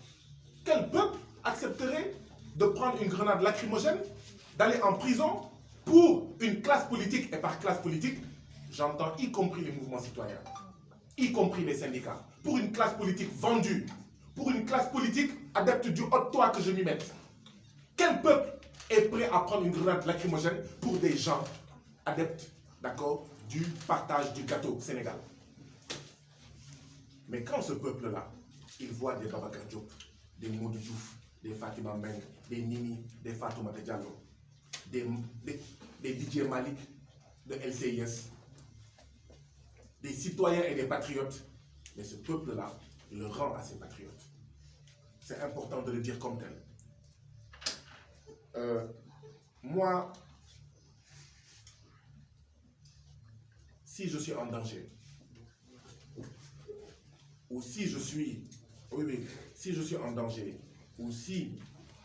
Quel peuple accepterait de prendre une grenade lacrymogène, d'aller en prison pour une classe politique, et par classe politique, j'entends y compris les mouvements citoyens, y compris les syndicats, pour une classe politique vendue, pour une classe politique adepte du haut toit que je m'y mette. Quel peuple est prêt à prendre une grenade lacrymogène pour des gens adeptes, d'accord, du partage du gâteau Sénégal? Mais quand ce peuple-là, il voit des Babacar Diop, des Modou Diouf, des Fatima Mbeng, des Nini, des Fatoumata Diallo, des Didier Malik de LCIS, des citoyens et des patriotes, mais ce peuple-là le rend à ses patriotes. C'est important de le dire comme tel. Moi, si je suis en danger, ou si je suis, si je suis en danger, ou si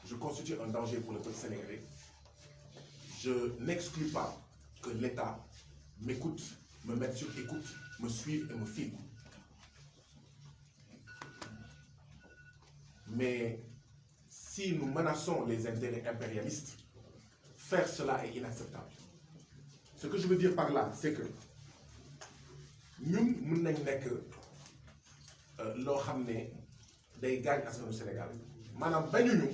je constitue un danger pour le peuple sénégalais, je n'exclus pas que l'État m'écoute, me mette sur écoute, me suive et me filme. Mais si nous menaçons les intérêts impérialistes, faire cela est inacceptable. Ce que je veux dire par là, c'est que nous, nous sommes loo xam ne day gaañ askanu Sénégal maanaam bañuñu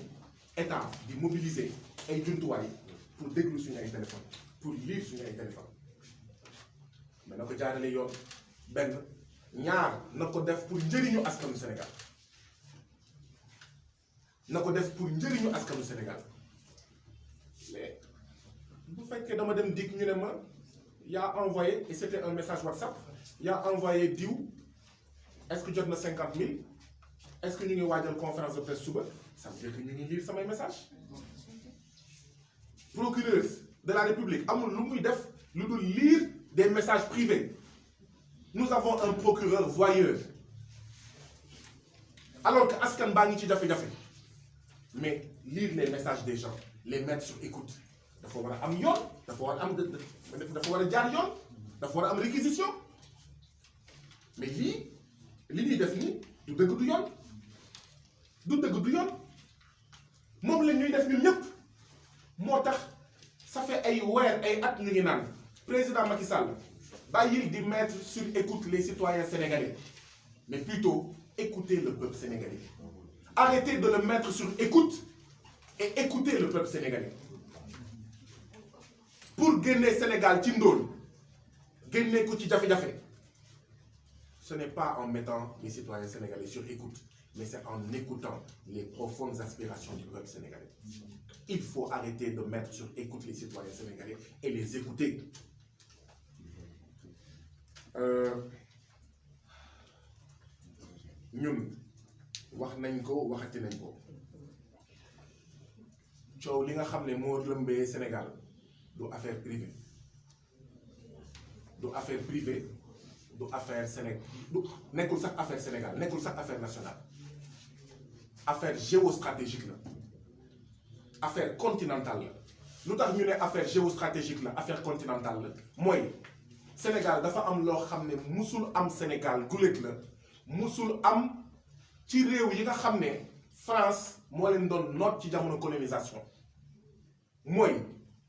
état di mobiliser ay jumtuwaay pour déglu suñu ay téléphone pour lire suñu ay téléphone mais na ko jaarale yoon benn ñaar na ko def pour njëriñu askanu Sénégal na ko def pour njëriñu askanu Sénégal mais bu fekkee dama dem dikk ñu ne ma yaa envoyé et c'était un message WhatsApp yaa envoyé diw est-ce que jot na 50 000 est-ce que ñu ngi waajal conférence de presse suba ça veut dire que ñu ngi lire samay message procureur de la République amul lu muy def lu dul lire des messages privés nous avons un procureur voyeur alors que askan baa ngi ci jafe-jafe mais lire les messages des gens les mettre sur écoute dafa war a am yoon dafa war a am dafa war a jaar yoon dafa war a am réquisition mais lii li ñuy def nii du dëgg du yoon du dëgg du yoon moom la ñuy def ñun ñëpp moo tax ça fait ay weer ay at ñu ngi naan président Macky Sall bàyyil di mettre sur écoute les citoyens sénégalais mais plutôt écouter le peuple sénégalais arrêtez de le mettre sur écoute et écoutez le peuple sénégalais pour génne Sénégal ci ndóol génne ko ci jafe-jafe ce n'est pas en mettant les citoyens sénégalais sur écoute, mais c'est en écoutant les profondes aspirations du peuple sénégalais. Il faut arrêter de mettre sur écoute les citoyens sénégalais et les écouter. ñun wax nañ ko waxati nañ ko coow li nga xam ne moo lëmbee Sénégal du affaire privée du affaire privée. du affaire Sénégal du nekkul sax affaire Sénégal nekkul sax affaire nationale affaire géostratégique la affaire continentale la lu tax ñu ne affaire géostratégique la affaire continentale la mooy Sénégal dafa am loo xam ne musul am Sénégal guléet la musul am ci réew yi nga xam ne France moo leen doon noot ci jamono colonisation mooy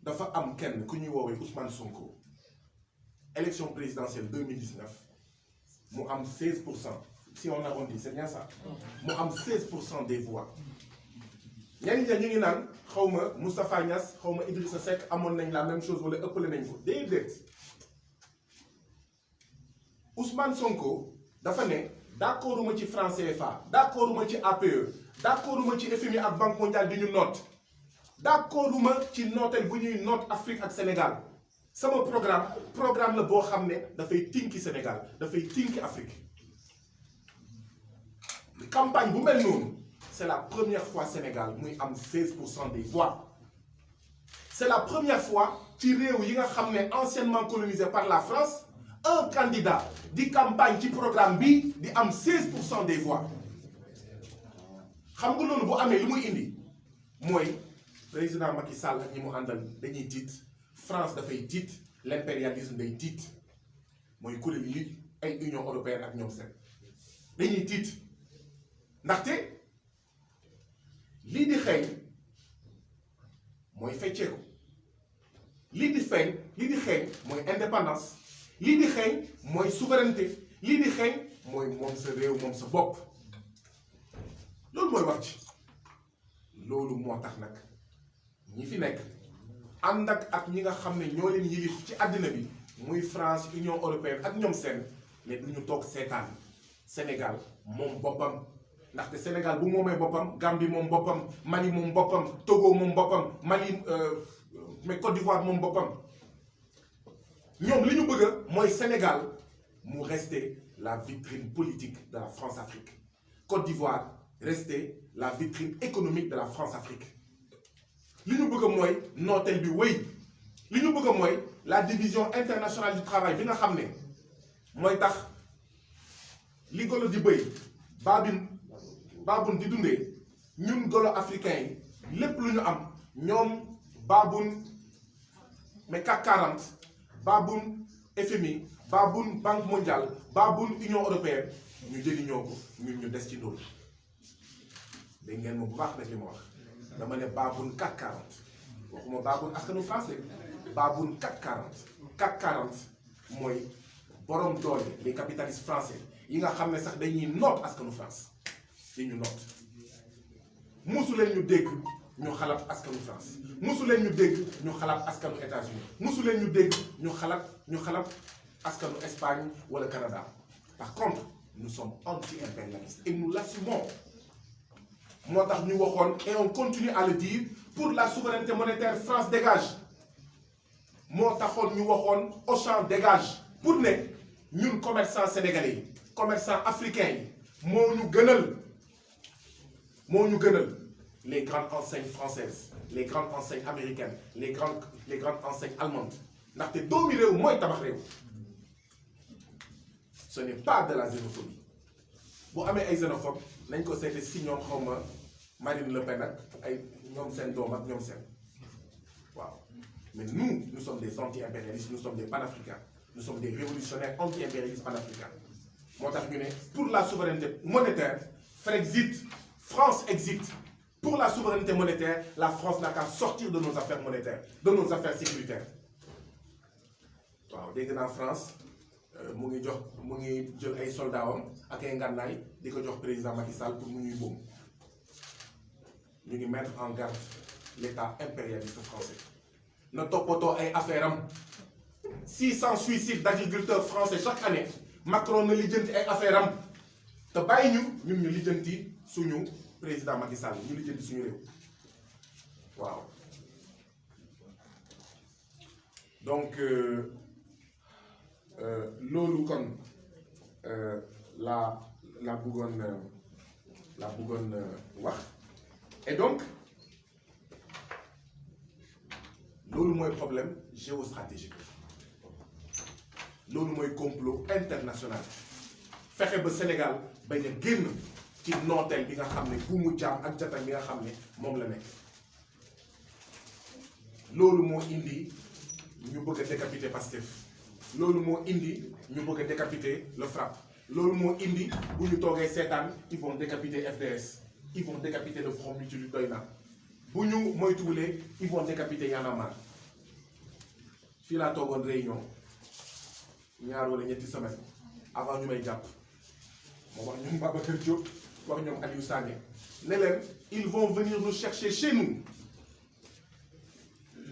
dafa am kenn ku ñuy woowee Ousmane Sonko. Élection présidentielle 2019 mu am 16% si on arrondit c'est bien ça mu am 16% des voix ñenn ñi ñu ngi naan xaw ma Moustapha Niass xaw ma Idrissa Seck amoon nañ la même chose wala ëppale nañ ko déedéet Ousmane Sonko dafa ne d'accorduma ci franc CFA d'accorduma ci APE d'accorduma ci FMI ak Banque mondiale di ñu noot d'accorduma ci nooteel bu ñuy noot Afrique ak Sénégal sama programme la boo xam ne dafay tinki Sénégal dafay tinki Afrique campagne bu mel noonu c'est la première fois Sénégal muy am 16% des voix c'est la première fois ci réew yi nga xam ne anciennement colonisé par la France un candidat di campagne ci programme bi di am 16% des voix xam nga loolu bu amee li muy indi mooy président Macky Sall ak ñi mu àndal dañuy tiit France dafay tiit l'impérialisme day tiit mooy kuréel yi ay Union européenne ak ñoom seen dañuy tiit ndaxte lii di xeeñ mooy fecceeku lii di feeñ lii di xeeñ mooy indépendance lii di xeeñ mooy souveraineté lii di xeeñ mooy moom sa réew moom sa bopp loolu mooy wax ci loolu moo tax nag ñi fi nekk ànd ak ñi nga xam ne ñoo leen yilif ci àddina bi muy France Union européenne ak ñoom seen mais du ñu toog seetaan Sénégal moom boppam ndaxte Sénégal bu moomee boppam Gambie moom boppam Mali moom boppam Togo moom boppam Mali mais Côte d'Ivoire moom boppam ñoom li ñu bëgg mooy Sénégal mu rester la vitrine politique de la France-Afrique Côte d'Ivoire rester la vitrine économique de la France-Afrique li ñu bëgg mooy nooteel bi wéy li ñu bëgg mooy la division internationale du travail bi nga xam ne mooy tax li golo di bëy baabun di dundee ñun golo africain yi lépp lu ñu am ñoom baabun mais CAC 40 baabun FMI baabun Banque mondiale baabun Union européenne ñu jëriñoo ko ñun ñu des ci ndóol dégg ngeen ma bu baax nag li ma wax dama ne Baboun 440 waxuma Baboun askanu français Baboun 440 440 mooy borom doole les capitalistes français yi nga xam ne sax dañuy noot askanu France yi ñu noot musu leen ñu dégg ñu xalaat askanu France musu leen ñu dégg ñu xalaat askanu États-Unis musu leen ñu dégg ñu xalaat askanu Espagne wala Canada. Par contre nous sommes anti-impérialistes et nous l'assumons moo tax ñu waxoon et on continue à le dire pour la souveraineté monétaire France dégage moo taxoon ñu waxoon Auchan dégage pour ne ñun commerçants sénégalais yi commerçants africains yi moo ñu gënal les grandes enseignes françaises les grandes enseignes américaines les grandes enseignes allemandes ndaxte doomi réew mooy tabax réew ce n'est pas de la xénophobie bu amee ay xénophobe nañ ko seete si ñoom xawma Marine Le Pen ak ay ñoom seen doom ak ñoom seen waaw mais nous sommes des anti-impérialistes nous sommes des panafricains nous sommes des révolutionnaires anti-impérialistes panafricains moo tax ñu ne pour la souveraineté monétaire Frexit France exit pour la souveraineté monétaire la France n'a qu'à sortir de nos affaires monétaires de nos affaires sécuritaires waaw dégg naa France mu ngi jël ay soldats am ak ay ngànnaay di ko jox président Macky Sall pour mu ñuy boom ñu ngi mettre en garde l'état impérialiste français na toppatoo ay affaire am 600 suicides d'agriculteurs français chaque année Macron na lijjanti ay affaire am te bàyyi ñun ñu lijjanti suñu président Macky Sall ñu lijjanti suñu réew waaw donc loolu kon la bëggoon wax et donc loolu mooy problème géostratégique loolu mooy complot international fexe ba Sénégal bañ a génn ci nooteel bi nga xam ne buumu jaam ak jatam bi nga xam ne moom la nekk loolu moo indi ñu bëgg a décapiter Pastef loolu moo indi ñu bëgg a décapiter le FRAPP loolu moo indi bu ñu toogee seetaan ils vont décapiter FDS ils vont décapiter le Front Multitude doy na bu ñu moytuwulee ils vont décapiter Y'en a marre fii laa toogoon réunion ñaar wala ñetti semaine avant ñu may jàpp moo wax ñoom Babacar Diop wax ñoom Aliou Sané ne leen ils vont venir nous chercher chez nous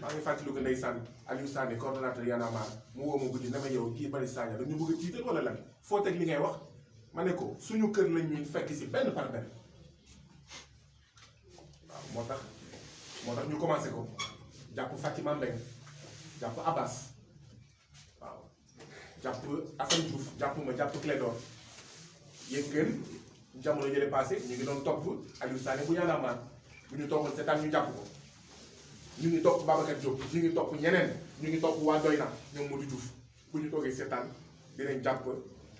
maa ngi fàttaliku ko ndeysaan Aliou Sané coordonnateur Y'en a marre mu woo ma guddi na ma yow kii bari Sagna dañu bëgg a tiital wala lan foo teg li ngay wax ma ne ko suñu kër lañ ñuy fekk si benn par benn waaw moo tax ñu commencé ko jàpp Fatima Mbeng jàpp Abbas waaw jàpp Assane Diouf jàpp Clédor yëg ngeen jamono jële passé ñu ngi doon topp Aliou Sané bu Y'en a marre bu ñu toogoon seetaan ñu jàpp ko ñu ngi topp Babacar Diop ñu ngi topp ñeneen ñu ngi topp waa Doyna ñoom Modou Diouf bu ñu toogee seetaan dinañ jàpp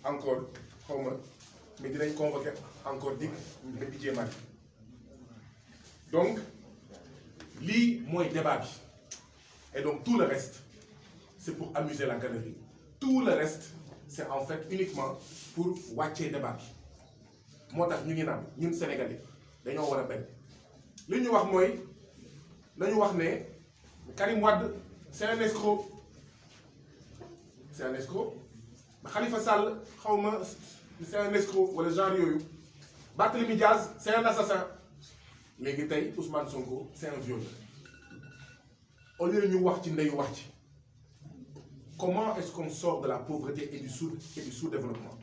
encore xaw ma mais dinañ convoquer encore dik le Didier Mali donc lii mooy débat bi et donc tout le reste c'est pour amuser la galerie tout le reste c'est en fait uniquement pour wàccee débat bi moo tax ñu ngi naan ñun Sénégalais dañoo war a bañ li ñu wax mooy dañu wax ne Karim Wade c'est un escroc Khalifa Sall xawma c'est un escroc wala genre yooyu Barthélémy Diaz c'est un assassin léegi tey Ousmane Sonko c'est un violeur au lieu ñu wax ci ndeyu wax ci comment est-ce qu'on sort de la pauvreté et du sous-développement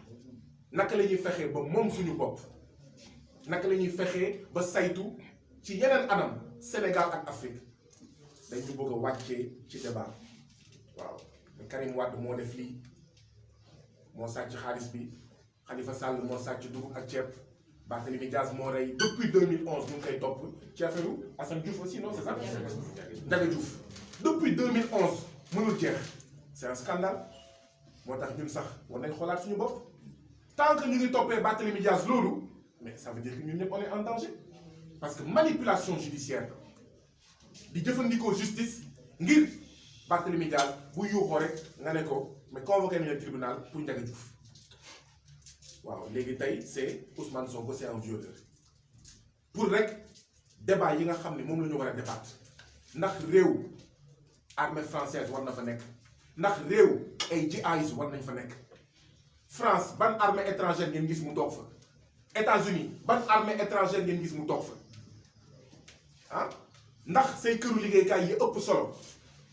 naka la ñuy fexee ba moom suñu bopp naka la ñuy fexee ba saytu ci yeneen anam Sénégal ak Afrique dañu bëgg a wàccee ci débat waaw Karim Wade moo def lii moo sàcc xaalis bi Khalifa Sall moo sàcc dugub ak ceeb Barthélémy Diaz moo rey depuis 2011 ñu ngi koy topp ci affaire Assane Diouf aussi non c'est ça Ndiaga Diouf depuis 2011 mënul jeex c'est un scandale moo tax ñun sax war nañ xoolaat suñu bopp tant que ñu ngi toppee Barthélémy Diaz loolu mais ça veut dire que ñun ñëpp on est en danger parce que manipulation judiciaire di jëfandikoo justice ngir Barthélémy Diaz bu yuuxoo rek nga ne ko mais convoqué nañu tribunal pour Ndiaga Diouf waaw léegi tey c'est Ousmane Sonko c'est un violeur pour rek débat yi nga xam ne moom la ñu war a débattre ndax réew armée française war na fa nekk ndax réew ay GIs war nañ fa nekk France ban armée étrangère ngeen gis mu toog fa États-Unis ban armée étrangère ngeen gis mu toog fa ah ndax say këru liggéeykaay yi ëpp solo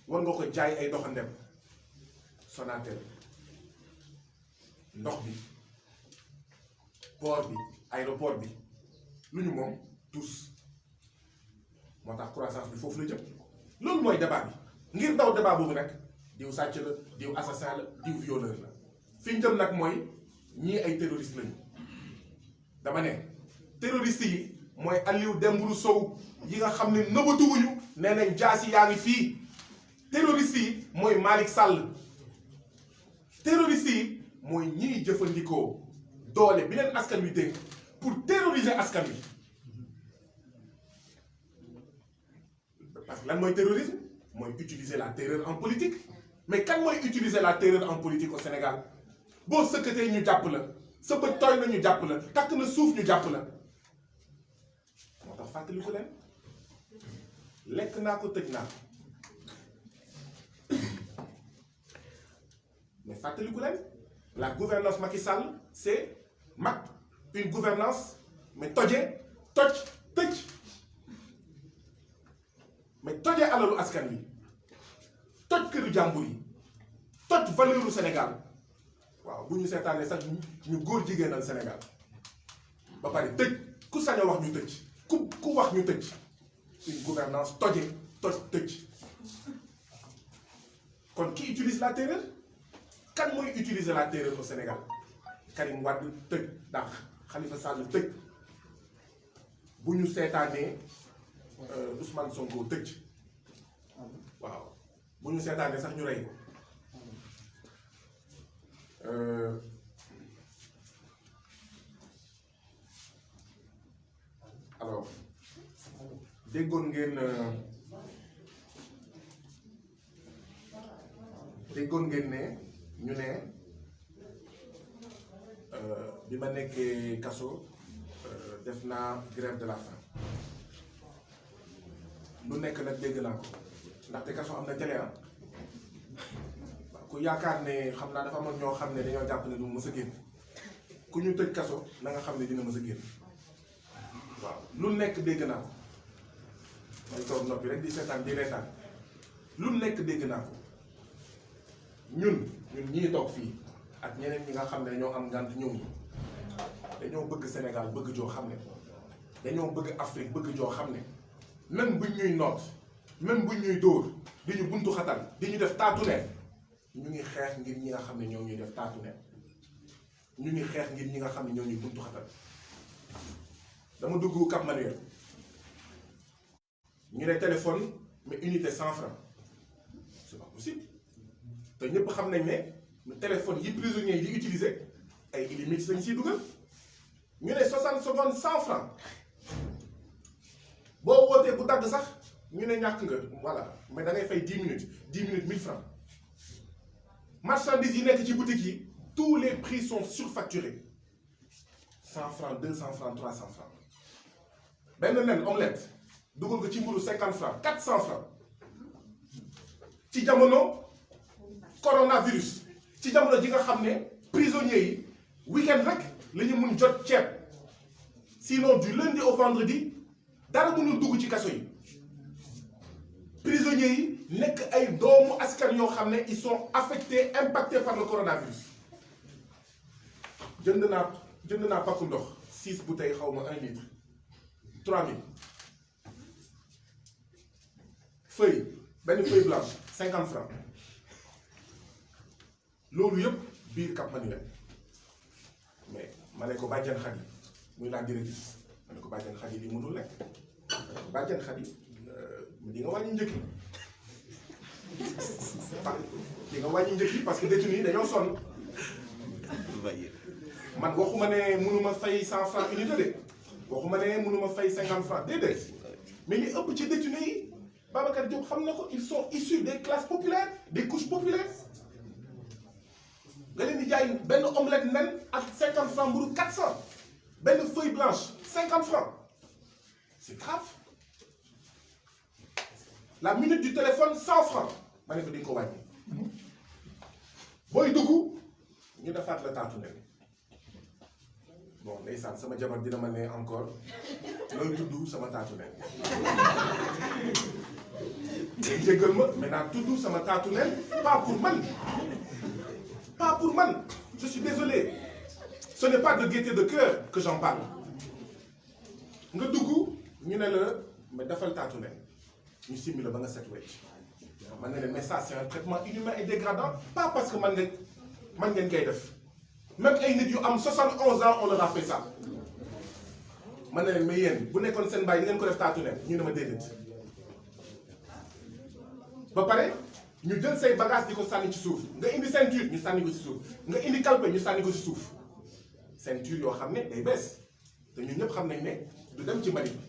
war nga ko jaay ay doxandem Sonatel ndox bi port bi aéroport bi lu ñu moom tous moo tax croissance bi foofu la jëm loolu mooy débat bi ngir daw débat boobu nag diw sàcc la diw assassin la diw violeur la fi ñu jëm nag mooy ñii ay terroriste lañu dama ne terroriste yi mooy Aliou Dembourou Sow yi nga xam ne nëbbatuwuñu nee nañ jaasi yaa ngi fii terroriste yi mooy Malick Sall terroriste yi mooy ñiy jëfandikoo doole bi leen askan wi dénk pour terroriser askan wi parce que lan mooy terrorisme mooy utiliser la terreur en politique mais kan mooy utiliser la terreur en politique au Sénégal boo sëkkatee ñu jàpp la sa bët tooy na ñu jàpp la takk na suuf ñu jàpp la moo tax fàttaliku leen lekk naa ko tëj naa ko mais fàttaliku leen la gouvernance Macky Sall c'est une gouvernance mais toj tëj mais tojee alalu askan wi toj këru jàmbur yi toj valeuru Sénégal waaw bu ñu seetaanee sax ñu góor jigéenal Sénégal ba pare tëj ku sañ a wax ñu tëj ku wax ñu tëj une gouvernance tëj kon qui utilise la terreur kan mooy utiliser la terreur au Sénégal Karim Wade tëj ndax Khalifa Sall tëj bu ñu seetaanee Ousmane Sonko tëj waaw bu ñu seetaanee sax ñu rey ko alors déggoon ngeen ne ñu ne bi ma nekkee kaso def naa grève de la faim lu nekk nag dégg naa ko ndaxte kaso am na télé ku yaakaar ne xam naa dafa amoon ñoo xam ne dañoo jàpp ne du mës a génn ku ñu tëj kaso na nga xam ne dina mës a génn waaw lu nekk dégg naa ko may toog noppi rek di seetaan di reetaan lu nekk dégg naa ko ñun ñii toog fii ak ñeneen ñi nga xam ne dañoo am ngànt ñëw ñi dañoo bëgg Sénégal bëgg joo xam ne dañoo bëgg Afrique bëgg joo xam ne même buñ ñuy noot même buñ ñuy dóor di ñu buntu xatal di ñu def taatu neen ñu ngi xeex ngir ñi nga xam ne ñoo ñuy def taatu neen ñu ngi xeex ngir ñi nga xam ne ñoo ñuy buntu xatal dama dugg Cap Manuel ñu ne téléphone mais unité 100 francs c'est pas possible te ñëpp xam nañ ne téléphone yi prisonniers yi di utiliser ay illimité lañ siy dugal ñu ne 60 secondes 100 francs boo wootee bu dagg sax ñu ne ñàkk nga voilà mais da ngay fay 10 minutes 1000 francs marchandises yi nekk ci boutique yi tous les prix sont surfacturés 100 francs 200 francs 300 francs benn nen omelette dugal ko ci mburu 50 francs 400 francs ci jamono coronavirus ci jamono ji nga xam ne prisonniers yi week-end rek la ñu mun jot ceeb sinon du lundi au vendredi dara mënul dugg ci kaso yi prisonniers yi nekk ay doomu askan yoo xam ne ils sont affectés impactés par le coronavirus jënd naa pakku ndox 6 bouteilles xaw ma 1 litre 3000 benn feuille blanche 50 francs loolu yëpp biir Cap Manuel mais ma ne ko bàjjen Khady muy la directrice ma ne ko bàjjen Khady li mënul nekk bàjjen Khady di nga wàññi njëkk di nga wàññi njëkk parce que détenus yi dañoo sonn man waxuma ne mënuma fay 100 francs unité de waxuma ne mënuma fay 50 francs déedéet mais li ëpp ci détenus yi Babacar Diop xam na ko ils sont issus des classes populaires des couches populaires nga leen di jaay benn omelette nen ak 50 francs mburu 400 benn feuille blanche 50 francs c'est grave la minute du téléphone 100 francs ma ne ko di ko wàññi booy dugg ñu defaat la taatu nen bon ndeysaan sama jabar dina ma ne encore looy tudd sama taatu nen jéggal ma maintenant tudd sama taatu nen pas pour man je suis désolé ce n'est pas de gaieté de cœur que j'en parle nga dugg ñu ne la mais defal taatu nen ñu simmi la ba nga set wecc man ne leen mais ça c'est un traitement inhumain et dégradant pas parce que man ngeen koy def même ay nit yu am 71 ans on leur a fait ça man ne leen mais yéen bu nekkoon seen baay di ngeen ko def taatu nen ñu ne ma déedéet ba pare ñu jël say bagage di ko sànni ci suuf nga indi ceinture ñu sànni ko ci suuf nga indi calpe ñu sànni ko ci suuf ceinture yoo xam ne day bees te ñun ñëpp xam nañ ne du dem ci mbalit bi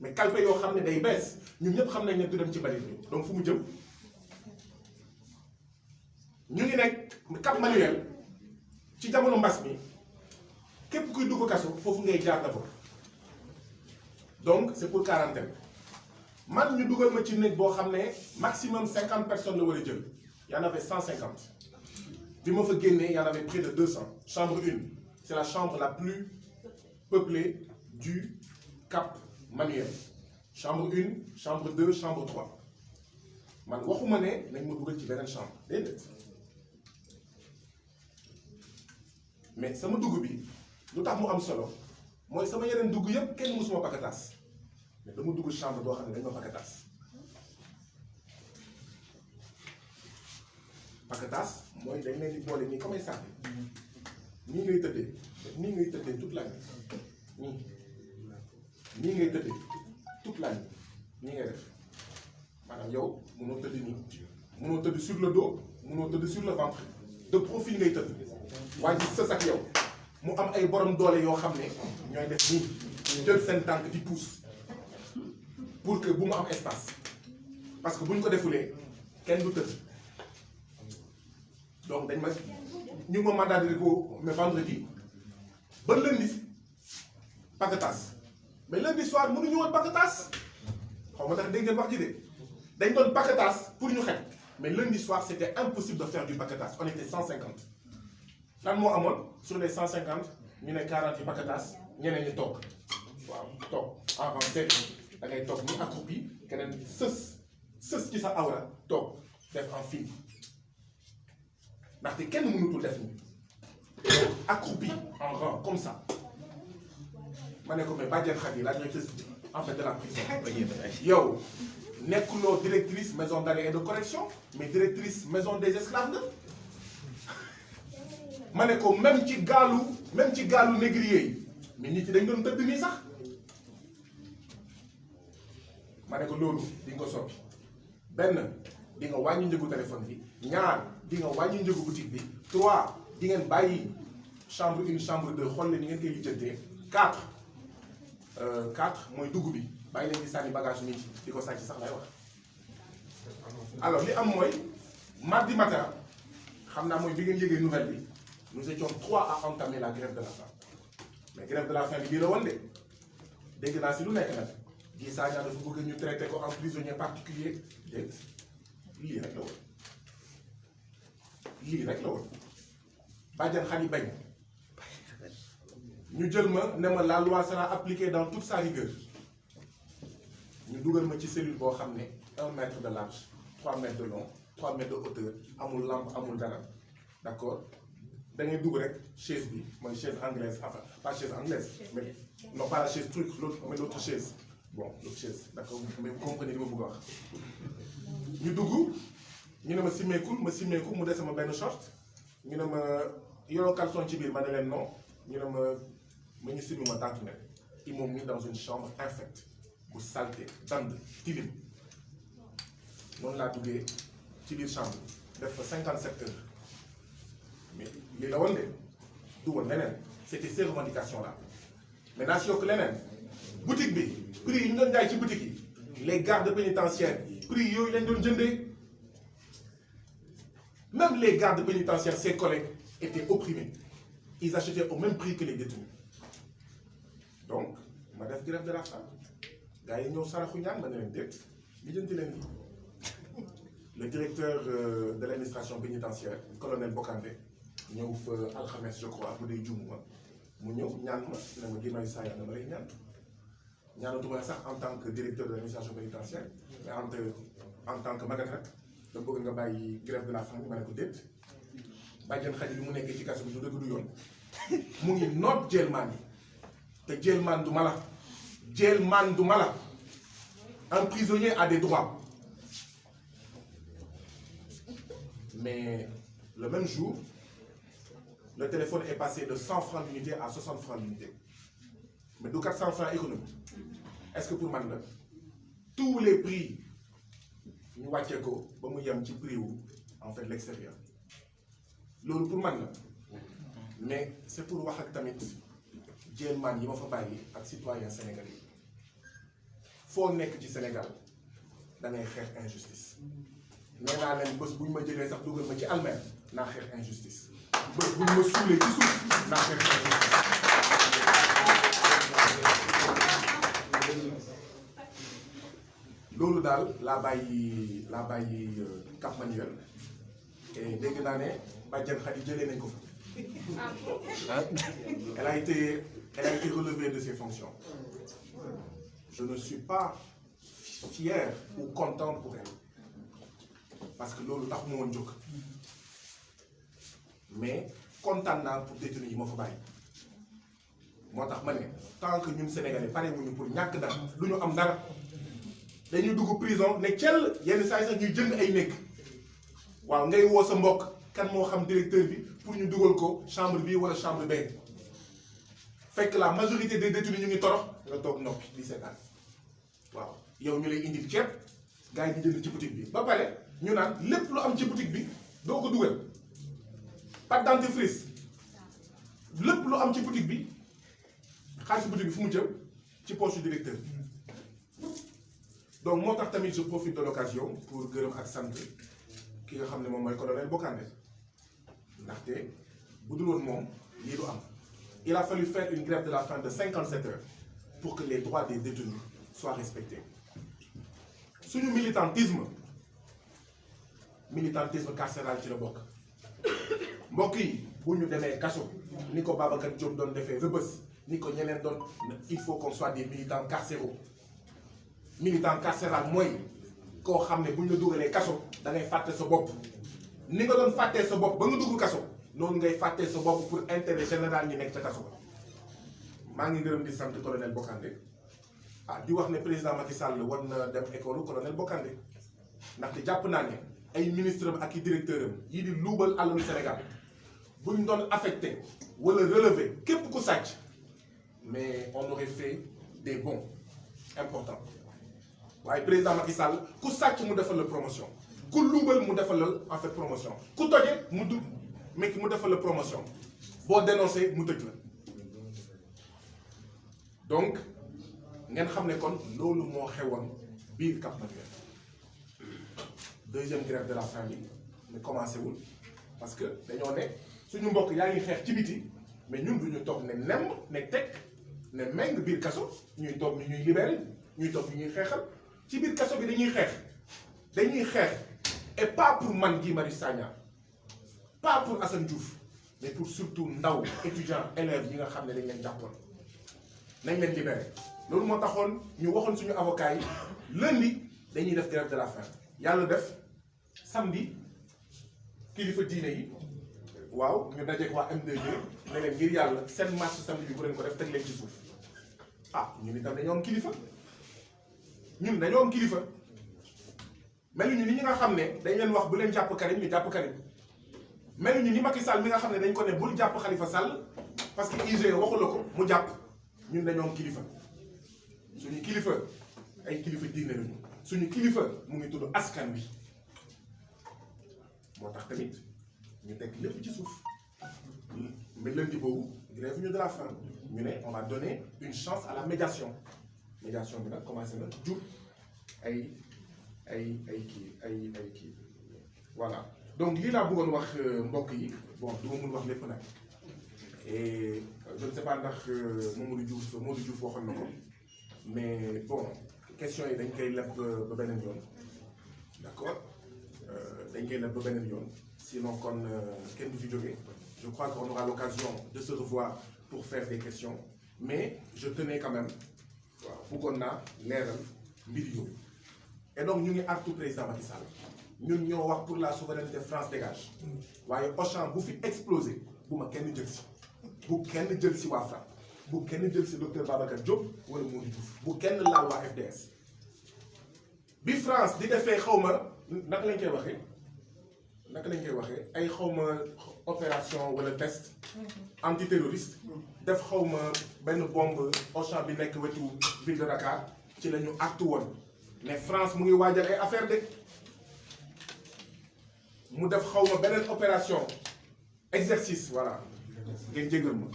mais calpe yoo xam ne day bees ñun ñëpp xam nañ ne du dem ci mbalit bi donc fu mu jëm ñu ngi nekk Cap Manuel ci jamono mbas mi képp kuy dugg kaso foofu ngay jaar d'abord donc c'est pour quarantaine man ñu dugal ma ci néeg boo xam ne maximum 50 personnes la war a jël y en avait 150 bi ma fa génnee y en avait près de 200 chambre 1 c'est la chambre la plus peuplée du Cap Manuel chambre 1 chambre 2 chambre 3 man waxuma ne nañ ma dugal ci beneen chambre déedéet mais sama dugg bi lu tax mu am solo mooy sama yeneen dugg yëpp kenn mësuma pakataas mais dama dugg chambre boo xam ne dañ ma pakataas mooy dañ leen di boole nii comme ay sànni nii ngay tëddee toute la nuit nii ngay tëddee toute la nuit nii ngay def maanaam yow mënoo tëdd nii mënoo tëdd sur le dos mënoo tëdd sur le ventre de profil ngay tëdd waaye ci sës ak yow mu am ay borom doole yoo xam ne ñooy def nii jël seen tànk di pousse pour que bu mu am espace parce que bu ñu ko defulee kenn du tëdd donc dañ ma ñu ma mandat de dépôt mais vendredi ba lundi paquetage mais lundi soir mënuñu woon paquetage xaw ma tax dégg ngeen wax ji de dañ doon paquetage pour ñu xet mais lundi soir c'était impossible de faire du paquetage on était 150 lan moo amoon sur les 150 ñu ne 40 yi paquetage ñeneen ñi toog waaw toog avancé da ngay toog ni accroupi keneen sës ci sa awra toog def en file ndaxte kenn mënutul def ni accroupi en rang comme ça ma ne ko mais Badiane Khady la directrice en fait de la prison yow nekkuloo directrice maison d'arrêt et de correction mais directrice maison des esclaves la ma ne ko même ci gaalu négrier yi mais nit yi dañ doon tëdd nii sax ma ne ko loolu di nga ko soppi benn di nga wàññi njëgu téléphone bi ñaar di nga wàññi njëgu boutique bi 3 di ngeen bàyyi chambre 1 chambre 2 xool leen ni ngeen koy lijjantee 4 mooy dugg bi bàyyi leen di sànni bagage nit di ko sàcc sax lay wax alors li am mooy mardi matin xam naa mooy bi ngeen yëgee nouvelle bi nous étions 3 à entamer la grève de la faim mais grève de la faim bi bii la woon de dégg naa si lu nekk nag Guy Sagna dafa bëgg ñu traité ko en prisonnier particulier déet lii rek la woon Badiane Khady bañ ñu jël ma ne ma la loi sera appliquée dans toute sa rigueur ñu dugal ma ci cellule boo xam ne 1 mètre de large 3 mètres de long 3 mètres de hauteur amul lampe amul dara d'accord da ngay dugg rek chaise bi mooy chaise anglaise enfin pas chaise anglaise mais non pas la chaise truc mais l'autre chaise bon l'autre chaise d'accord mais vous comprenez li ma bëgg a wax ñu dugg ñu ne ma simmeeku mu des sama benn short ñu ne ma yoroo caleçon ci biir ma ne leen non ñu ne ma ñu simmi ma tàntu ne ils m'ont mis dans une chambre infecte bu saleté dand tilim noonu laa duggee ci biir chambre def fa 57 heures mais lii la woon de du woon leneen c'était ces revendications là maintenant si yokk leneen boutique bi prix yi ñu doon jaay ci boutique yi les gardes pénitentiaires prix yooyu lañ doon jëndee même les gardes pénitentiaires ses collègues étaient opprimés ils achetaient au même prix que les détenus donc ma def grève de la faim gars yi ñëw saraxu ñaan ma ne leen déet Le directeur de l'administration pénitentiaire, le colonel Bokandé, ñëw fa alxames je crois bu dee juumuma mu ñëw ñaan ma ne ma Guy Marius Sagna dama lay ñaan ñaanatuma sax en tant que directeur de l'administration pénitentiaire mais en tant que magasin da bëgg nga bàyyi grève de la faim ma ne ko déet bàjjen xaj bi mu nekkee ci kaso bi du dëgg du yoon mu ngi noot jéelmaan yi te jéelmaan du mala jéelmaan du mala un prisonnier a des droits mais le même jour le téléphone est passé de 100 francs d'unité à 60 francs d'unité mais de 400 francs économiques est-ce que pour man la tous les prix ñu wàccee ko ba mu yem ci prix wu en fait l'extérieur loolu pour man la mais c'est pour wax ak tamit jéelmaan yi ma fa bàyyi ak citoyen sénégalais foo nekk ci Sénégal da ngay xeex injustice nee naa leen bés bu ñu ma jëlee sax dugal ma ci almer naa xeex injustice bés bu ñu ma suulee ci suuf naa xeex injustice loolu daal laa bàyyi Cap Manuel et dégg naa ne bàjjen Khady jëlee nañ ko fa elle a été relevée de ses fonctions je ne suis pas fier ou content pour elle parce que loolu tax mu woon jóg mais kontaan naa pour détenus yi ma fa bàyyi moo tax ma ne tant que ñun Sénégalais pare wuñu pour ñàkk dara du ñu am dara dañuy dugg prison ne cell yenn saa yi sax ñuy jënd ay nekk waaw ngay woo sa mbokk kan moo xam directeur bi pour ñu dugal ko chambre bii wala chambre bee fekk la majorité des détenus ñu ngi torox nga toog noppi di seetaan waaw yow ñu lay indil ceeb gars yi di jënd ci boutique bi ba pare ñu naan lépp lu am ci boutique bi doo ko dugal pâte dentifrice lépp lu am ci boutique bi xaalis boutique bi fu mu jëm ci poche directeur bi donc moo tax tamit je profite de l'occasion pour gërëm ak sant ki nga xam ne moom mooy colonel Bokandé ndaxte bu dul woon moom lii du am il a fallu faire une grève de la faim de 57 heures pour que les droits des détenus soient respectés suñu militantisme carcéral ci la bokk mbokk yi bu ñu demee kaso ni ko Babacar Diop doon defee Rebeuss ni ko ñeneen doon il faut qu'on soit des militants carcéraux militant carcéral mooy koo xam ne bu ñu la dugalee kaso da ngay fàtte sa bopp ni nga doon fàttee sa bopp ba nga dugg kaso noonu ngay fàttee sa bopp pour intérêt général ñi nekk ca kaso ba maa ngi gërëm di sant colonel Bokandé di wax ne président Macky Sall war na dem école colonel Bokandé ndaxte jàpp naa ne ay ministre am ak i directeur am yii di luubal alalu Sénégal bu ñu doon affecté wala relevé képp ku sàcc mais on aurait fait des bons importants waaye président Macky Sall ku sàcc mu defal la promotion ku luubal mu defal la en fait promotion ku toje mu defal la promotion boo dénoncé mu tëj la donc ngeen xam ne kon loolu moo xewoon biir Cap Manuel deuxième grève de la faim bi ne commencé wul parce que dañoo ne suñu mbokk yaa ngi xeex ci biti mais ñun duñu toog ne nemm ne teg ne meng biir kaso ñuy toog ni ñuy libéré ñuy toog ni ñuy xeexal ci biir kaso bi dañuy xeex et pas pour man Guy Marius Sagna pas pour Assane Diouf mais pour surtout ndaw étudiants élèves yi nga xam ne dañ leen jàppoon nañ leen libéré loolu moo taxoon ñu waxoon suñu avocats yi lundi dañuy def grève de la faim yàlla def samedi kilifa diine yi waaw ñu dajeek waa M2D ne leen ngir yàlla seen marche samedi bi bu leen ko def teg leen ci suuf ñun itam dañoo am kilifa mel ñu ni ñi nga xam ne dañ leen wax bu leen jàpp Karim ñu jàpp Karim mel ñu ni Macky Sall mi nga xam ne dañ ko ne bul jàpp Khalifa Sall parce que IGE waxu la ko mu jàpp ñun dañoo am kilifa suñu kilifa ay kilifa diine lañu suñu kilifa mu ngi tudd askan wi moo tax tamit ñu teg lépp ci suuf mais lundi boobu grève ñu de la faim ñu ne on va donner une chance à la médiation bi nag commencé na jur ay kii voilà donc lii laa bëggoon wax mbokk yi bon du ma mun wax lépp nag et je ne sais pas ndax Modou Diouf waxoon na ko mais bon question yi dañ koy leb ba beneen yoon d'accord dañ koy leb ba beneen yoon sinon kon kenn du fi jógee je crois qu'on aura l'occasion de se revoir pour faire des questions mais je tenais quand même waaw bëggoon naa leeral mbir yooyu et donc ñu ngi artu président Macky Sall ñun ñoo wax pour la souveraineté France dégage waaye Auchan bu fi explosé bu ma kenn jël si bu kenn jël si waa FRAPP bu kenn jël si docteur Babacar Diop wala Mody Diouf bu kenn laal waa FDS bi France di defee xawma naka lañ koy waxee ay xawma opération wala test antiterroriste def xawma benn bombe Auchan bi nekk wetu ville de Dakar ci la ñu actu woon mais France mu ngi waajal ay affaire de mu def xawma beneen opération exercice voilà ngeen jégal ma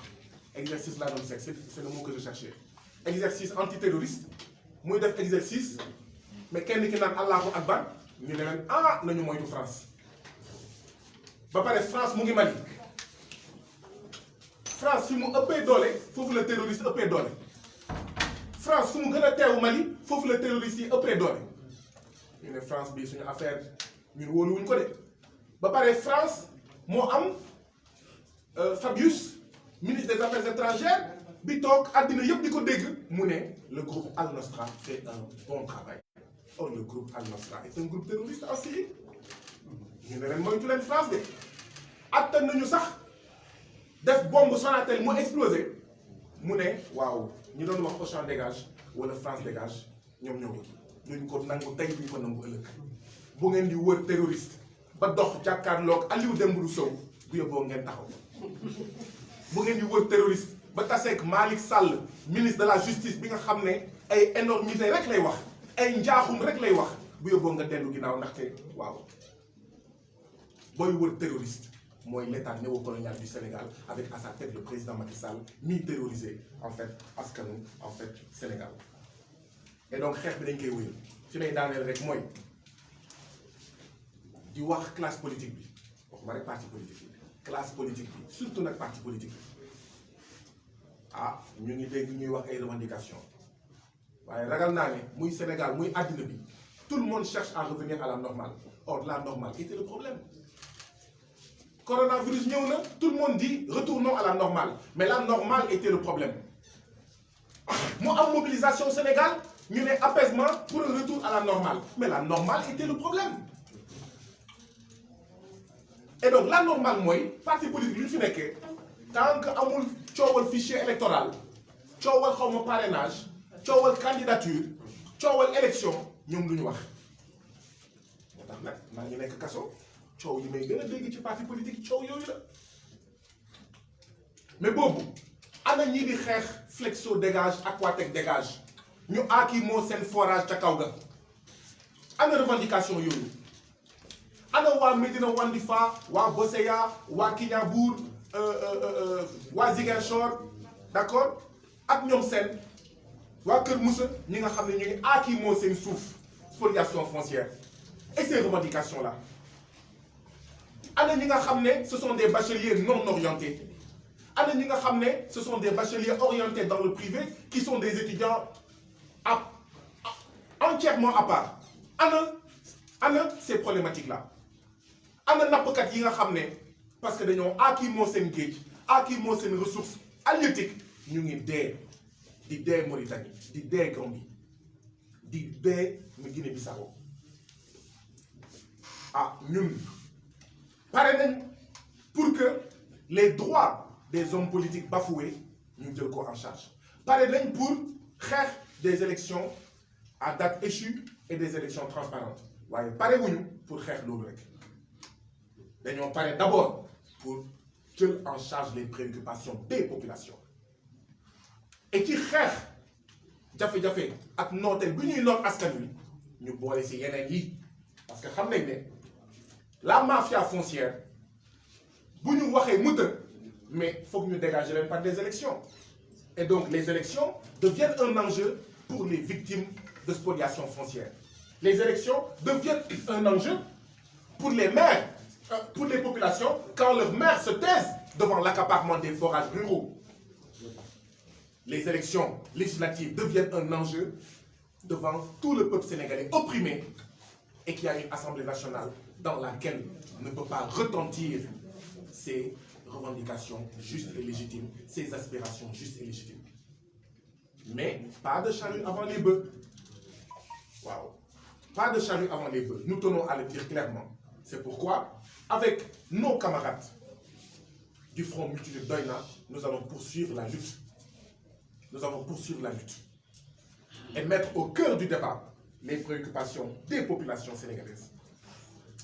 exercice laa doon seet c'est le mot que je cherchais exercice antiterroriste muy def exercice mais kenn ki naan Allahu akbar ñu ne leen nañu moytu France ba pare France mu ngi Mali France fi mu ëppee doole foofu la terroriste ëppee doole France fu mu gën a teewu Mali foofu la terroriste yi ëppee doole ñu ne France bi suñu affaire ñun wóoluwuñ ko de ba pare France moo am Fabius ministre des affaires étrangères bi toog àddina yëpp di ko dégg mu ne le groupe Al Nosra fait un bon travail or le groupe Al Nosra est un groupe terroriste en Syrie ñu ne leen moytu leen France de attan nañu sax def bombe Sonatel mu explosé mu ne waaw ñu doon wax Auchan dégage wala France dégage ñoom ñoo ko duñ ko nangu tey duñ ko nangu ëllëg bu ngeen di wër terroriste ba dox jàkkaarloog Aliou Dembourou Sow bu yóbboo ngeen taxaw bu ngeen di wër terroriste ba taseeg Malick Sall ministre de la justice bi nga xam ne ay énormité rek lay wax ay njaaxum rek lay wax bu yóbboo nga dellu ginnaaw ndaxte waaw booy wër terroriste mooy l'état néocolonial du Sénégal avec à sa tête le président Macky Sall mi terrorisé en fait askanu en fait Sénégal et donc xeex bi dañ koy wéyal ci lay daaneel rek mooy di wax classe politique bi waxuma rek parti politique bi classe politique bi surtout nag parti politique bi ñu ngi dégg ñuy wax ay revendications waaye ragal naa ne muy Sénégal muy àddina bi tout le monde cherche à revenir à la normale or la normale était le problème coronavirus ñëw na tout le monde dit retournons à la normale mais la normale était le problème mu am mobilisation au Sénégal ñu ne apaisement pour un retour à la normale mais la normale était le problème et donc la normale mooy parti politique yu ñu fi nekkee tant que amul coowal fichier électoral coowal xawma parrainage coowal candidature coowal élection ñoom lu ñu wax moo tax nag maa ngi nekk kaso coow yi may gën a dégg ci parti politique coow yooyu la mais boobu ana ñii di xeex Flexo dégage Aquatec dégage ñu aaki moo seen forage ca kaw ga ana revendication yooyu ana waa Médina Wandifa waa Boseya waa Kignanbour waa Ziguinchor d'accord ak ñoom seen waa Kër Moussa ñi nga xam ne ñu ngi aaki moo seen suuf spoliation foncière et ces revendications là ana ñi nga xam ne ce sont des bacheliers non orientés ana ñi nga xam ne ce sont des bacheliers orientés dans le privé qui sont des étudiants entièrement à part ana ces problématiques là ana nappkat yi nga xam ne parce que dañoo aaki moo seen géej aaki moo seen ressource halieutique ñu ngi dee di dee Mauritanie di dee Gambie di dee Guinée-Bissau ñun pare nañ pour que les droits des hommes politiques bafoués ñu jël ko en charge pare nañ pour xeex des élections à date échue et des élections transparentes waaye pare wuñu pour xeex loolu rek dañoo pare d'abord pour jël en charge les préoccupations des populations et ci xeex jafe-jafe ak nooteel bi ñuy noot askan wi ñu boole ci yeneen yi parce que xam nañ ne la mafia foncière bu ñu waxee muta mais foog ñu dégager leen par des élections et donc les élections deviennent un enjeu pour les victimes de spoliation foncière les élections deviennent un enjeu pour les maires pour les populations quand leurs maires se taisent devant l'accaparement des forages ruraux les élections législatives deviennent un enjeu devant tout le peuple sénégalais opprimé et qu'il y a une Assemblée nationale dans laquelle ne peut pas retentir ses revendications justes et légitimes, ses aspirations justes et légitimes. Mais pas de charrue avant les bœufs. Waouh! Pas de charrue avant les bœufs. Nous tenons à le dire clairement. C'est pourquoi, avec nos camarades du Front Mutuel Doïna, nous allons poursuivre la lutte. Nous allons poursuivre la lutte. Et mettre au cœur du débat les préoccupations des populations sénégalaises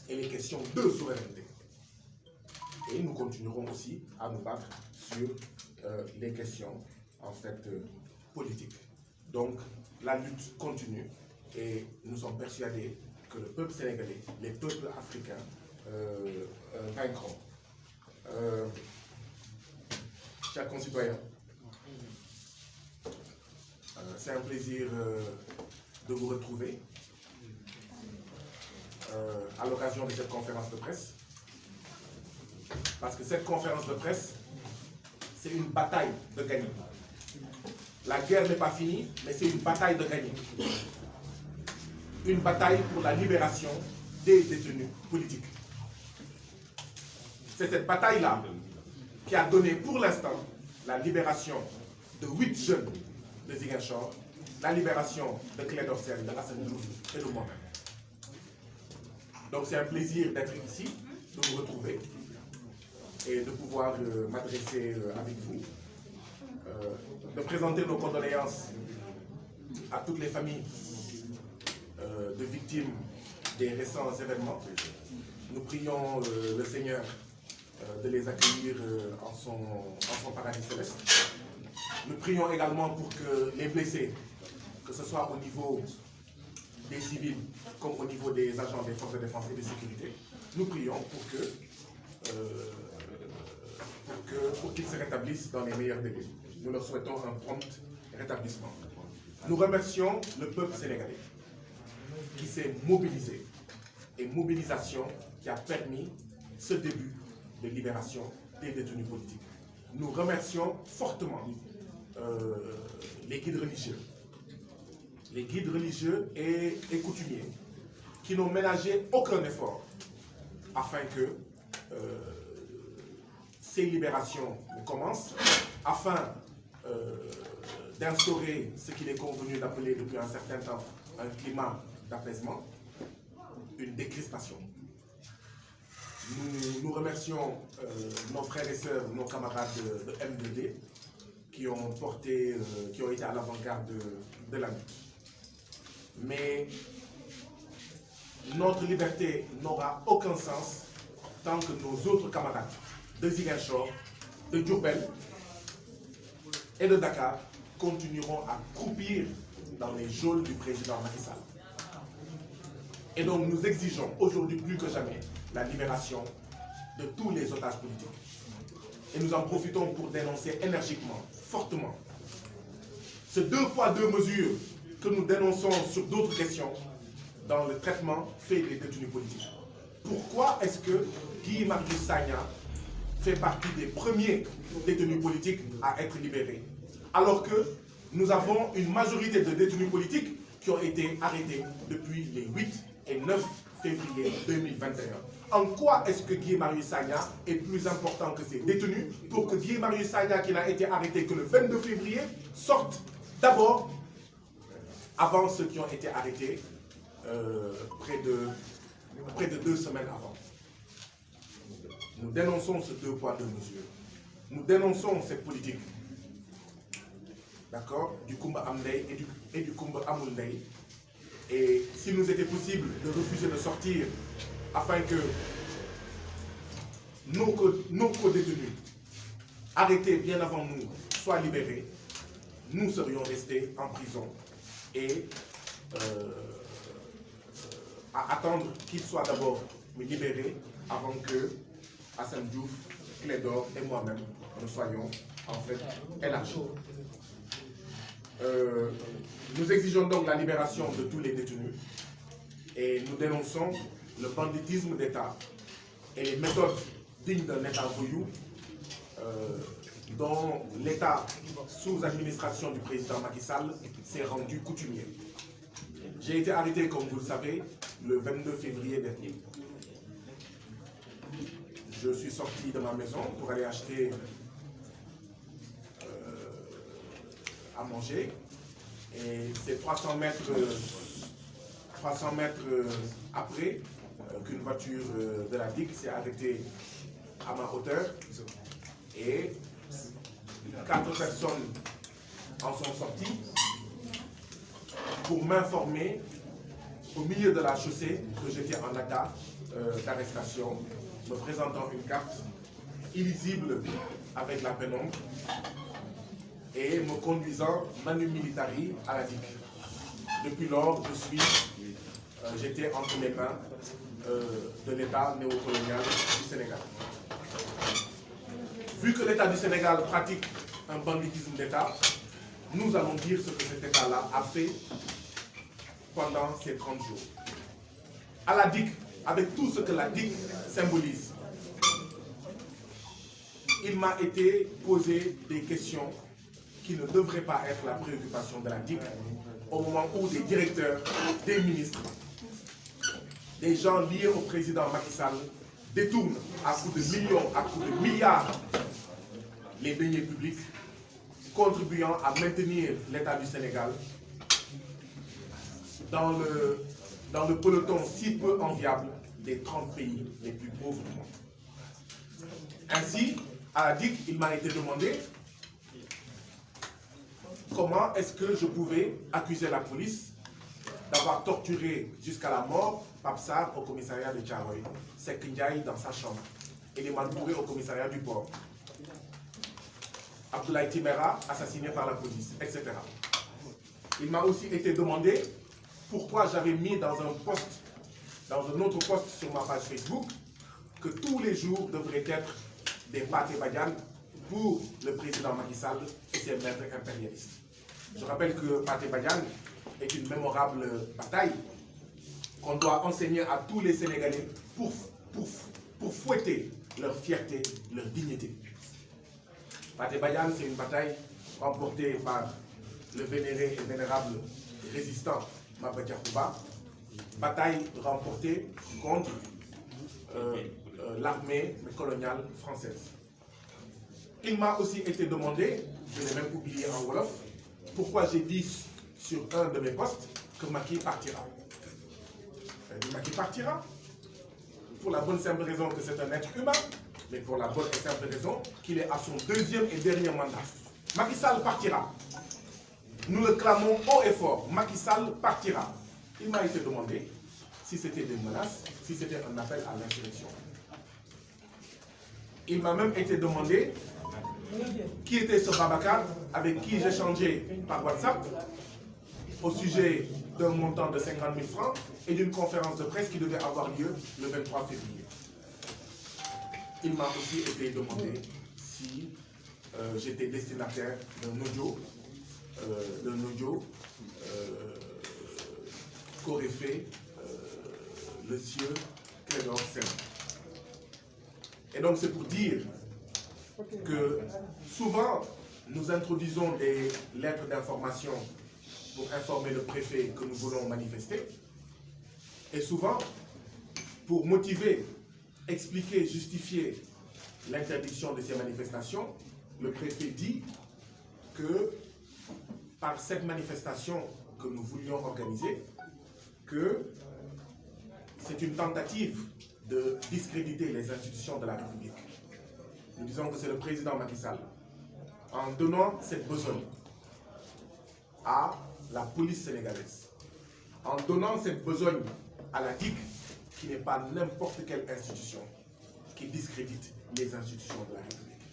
et les questions de souveraineté. Et nous continuerons aussi à nous battre sur les questions, en fait, politiques. Donc, la lutte continue et nous sommes persuadés que le peuple sénégalais, les peuples africains vaincront. Chers concitoyens, c'est un plaisir de vous retrouver à l'occasion de cette conférence de presse. Parce que cette conférence de presse, c'est une bataille de gagner. La guerre n'est pas finie, mais c'est une bataille de gagner. Une bataille pour la libération des détenus politiques. C'est cette bataille-là qui a donné pour l'instant la libération de 8 jeunes de Ziguinchor, la libération de Clédor Sène, de Assane Diouf et de moi-même. Donc c'est un plaisir d'être ici, de vous retrouver et de pouvoir m'adresser avec vous, de présenter nos condoléances à toutes les familles de victimes des récents événements. Nous prions le Seigneur de les accueillir en son paradis céleste. Nous prions également pour que les blessés, que ce soit au niveau des civils comme au niveau des agents des forces de défense et de sécurité, nous prions pour qu'ils se rétablissent dans les meilleurs délais. Nous leur souhaitons un prompt rétablissement. Nous remercions le peuple sénégalais qui s'est mobilisé, et mobilisation qui a permis ce début de libération des détenus politiques. Nous remercions fortement les guides religieux et coutumiers qui n'ont ménagé aucun effort afin que ces libérations commencent, afin d'instaurer ce qu'il est convenu d'appeler depuis un certain temps un climat d'apaisement, une décrispation. Nous remercions nos frères et sœurs, nos camarades de M2D qui ont été à l'avant-garde de la lutte. Mais notre liberté n'aura aucun sens tant que nos autres camarades de Ziguinchor, de Diourbel et de Dakar continueront à croupir dans les geôles du président Macky Sall. Et donc nous exigeons aujourd'hui plus que jamais la libération de tous les otages politiques. Et nous en profitons pour dénoncer énergiquement, fortement, ce 2 poids 2 mesures que nous dénonçons sur d'autres questions dans le traitement fait des détenus politiques. Pourquoi est-ce que Guy Marius Sagna fait partie des premiers détenus politiques à être libérés, alors que nous avons une majorité de détenus politiques qui ont été arrêtés depuis les 8 et 9 février 2021. En quoi est-ce que Guy Marius Sagna est plus important que ces détenus pour que Guy Marius Sagna, qui n'a été arrêté que le 22 février, sorte d'abord avant ceux qui ont été arrêtés près de 2 semaines avant. Nous dénonçons ce 2 poids 2 mesures. Nous dénonçons cette politique, d'accord, du Kumba Amdei et du Kumba Amoundei. Et s'il nous était possible de refuser de sortir afin que nos co-détenus arrêtés bien avant nous soient libérés, nous serions restés en prison et à attendre qu'ils soient d'abord libérés avant que Assane Diouf, Clédor et moi-même nous soyons en fait élargis. Nous exigeons donc la libération de tous les détenus et nous dénonçons le banditisme d'État et les méthodes dignes d'un État voyou dont l'État sous administration du président Macky Sall s'est rendu coutumier. J'ai été arrêté, comme vous le savez, le 22 février dernier. Je suis sorti de ma maison pour aller acheter à manger. Et c'est 300 mètres après qu'une voiture de la DIC s'est arrêtée à ma hauteur. Et 4 personnes en sont sorties pour m'informer au milieu de la chaussée que j'étais en état d'arrestation, me présentant une carte illisible avec la pénombre et me conduisant manu militari à la DIC. Depuis lors, j'étais entre les mains de l'État néocolonial du Sénégal. Vu que l'État du Sénégal pratique un banditisme d'État, nous allons dire ce que cet État-là a fait pendant ces 30 jours. À la DIC, avec tout ce que la DIC symbolise, il m'a été posé des questions qui ne devraient pas être la préoccupation de la DIC au moment où des directeurs, des ministres, des gens liés au président Macky Sall détournent à coups de millions, à coups de milliards les deniers publics, contribuant à maintenir l'État du Sénégal dans le peloton si peu enviable des 30 pays les plus pauvres du monde. Ainsi, à la DIC, il m'a été demandé comment est-ce que je pouvais accuser la police d'avoir torturé jusqu'à la mort Pape Sarr au commissariat de Thiaroye, Seck Ndiaye dans sa chambre, et les Touré au commissariat du port, Abdoulaye Timéra assassiné par la police, etc. Il m'a aussi été demandé pourquoi j'avais mis dans un autre post sur ma page Facebook, que tous les jours devraient être des Pathé Badiane pour le président Macky Sall et ses maîtres impérialistes. Je rappelle que Pathé Badiane est une mémorable bataille qu'on doit enseigner à tous les Sénégalais pour fouetter leur fierté, leur dignité. Pathé Badiane, c'est une bataille remportée par le vénéré et vénérable résistant Maba Diakhouba, bataille remportée contre l'armée coloniale française. Il m'a aussi été demandé, je l'ai même publié en Wolof, pourquoi j'ai dit sur un de mes posts que Macky partira. Macky partira pour la bonne simple raison que c'est un être humain, mais pour la bonne et simple raison qu'il est à son deuxième et dernier mandat. Macky Sall partira. Nous le clamons haut et fort. Macky Sall partira. Il m'a été demandé si c'était des menaces, si c'était un appel à l'insurrection. Il m'a même été demandé qui était ce Babacar avec qui j'échangeais par WhatsApp au sujet d'un montant de 50 000 francs et d'une conférence de presse qui devait avoir lieu le 23 février. Il m'a aussi été demandé si j'étais destinataire d'un audio qu'aurait fait le sieur Clédor Sène. Et donc c'est pour dire que souvent nous introduisons des lettres d'information pour informer le préfet que nous voulons manifester. Et souvent, pour motiver, expliquer, justifier l'interdiction de ces manifestations, le préfet dit que par cette manifestation que nous voulions organiser, que c'est une tentative de discréditer les institutions de la République. Nous disons que c'est le président Macky Sall, en donnant cette besogne à la police sénégalaise, en donnant cette besogne à la DIC, qui n'est pas n'importe quelle institution, qui discrédite les institutions de la République.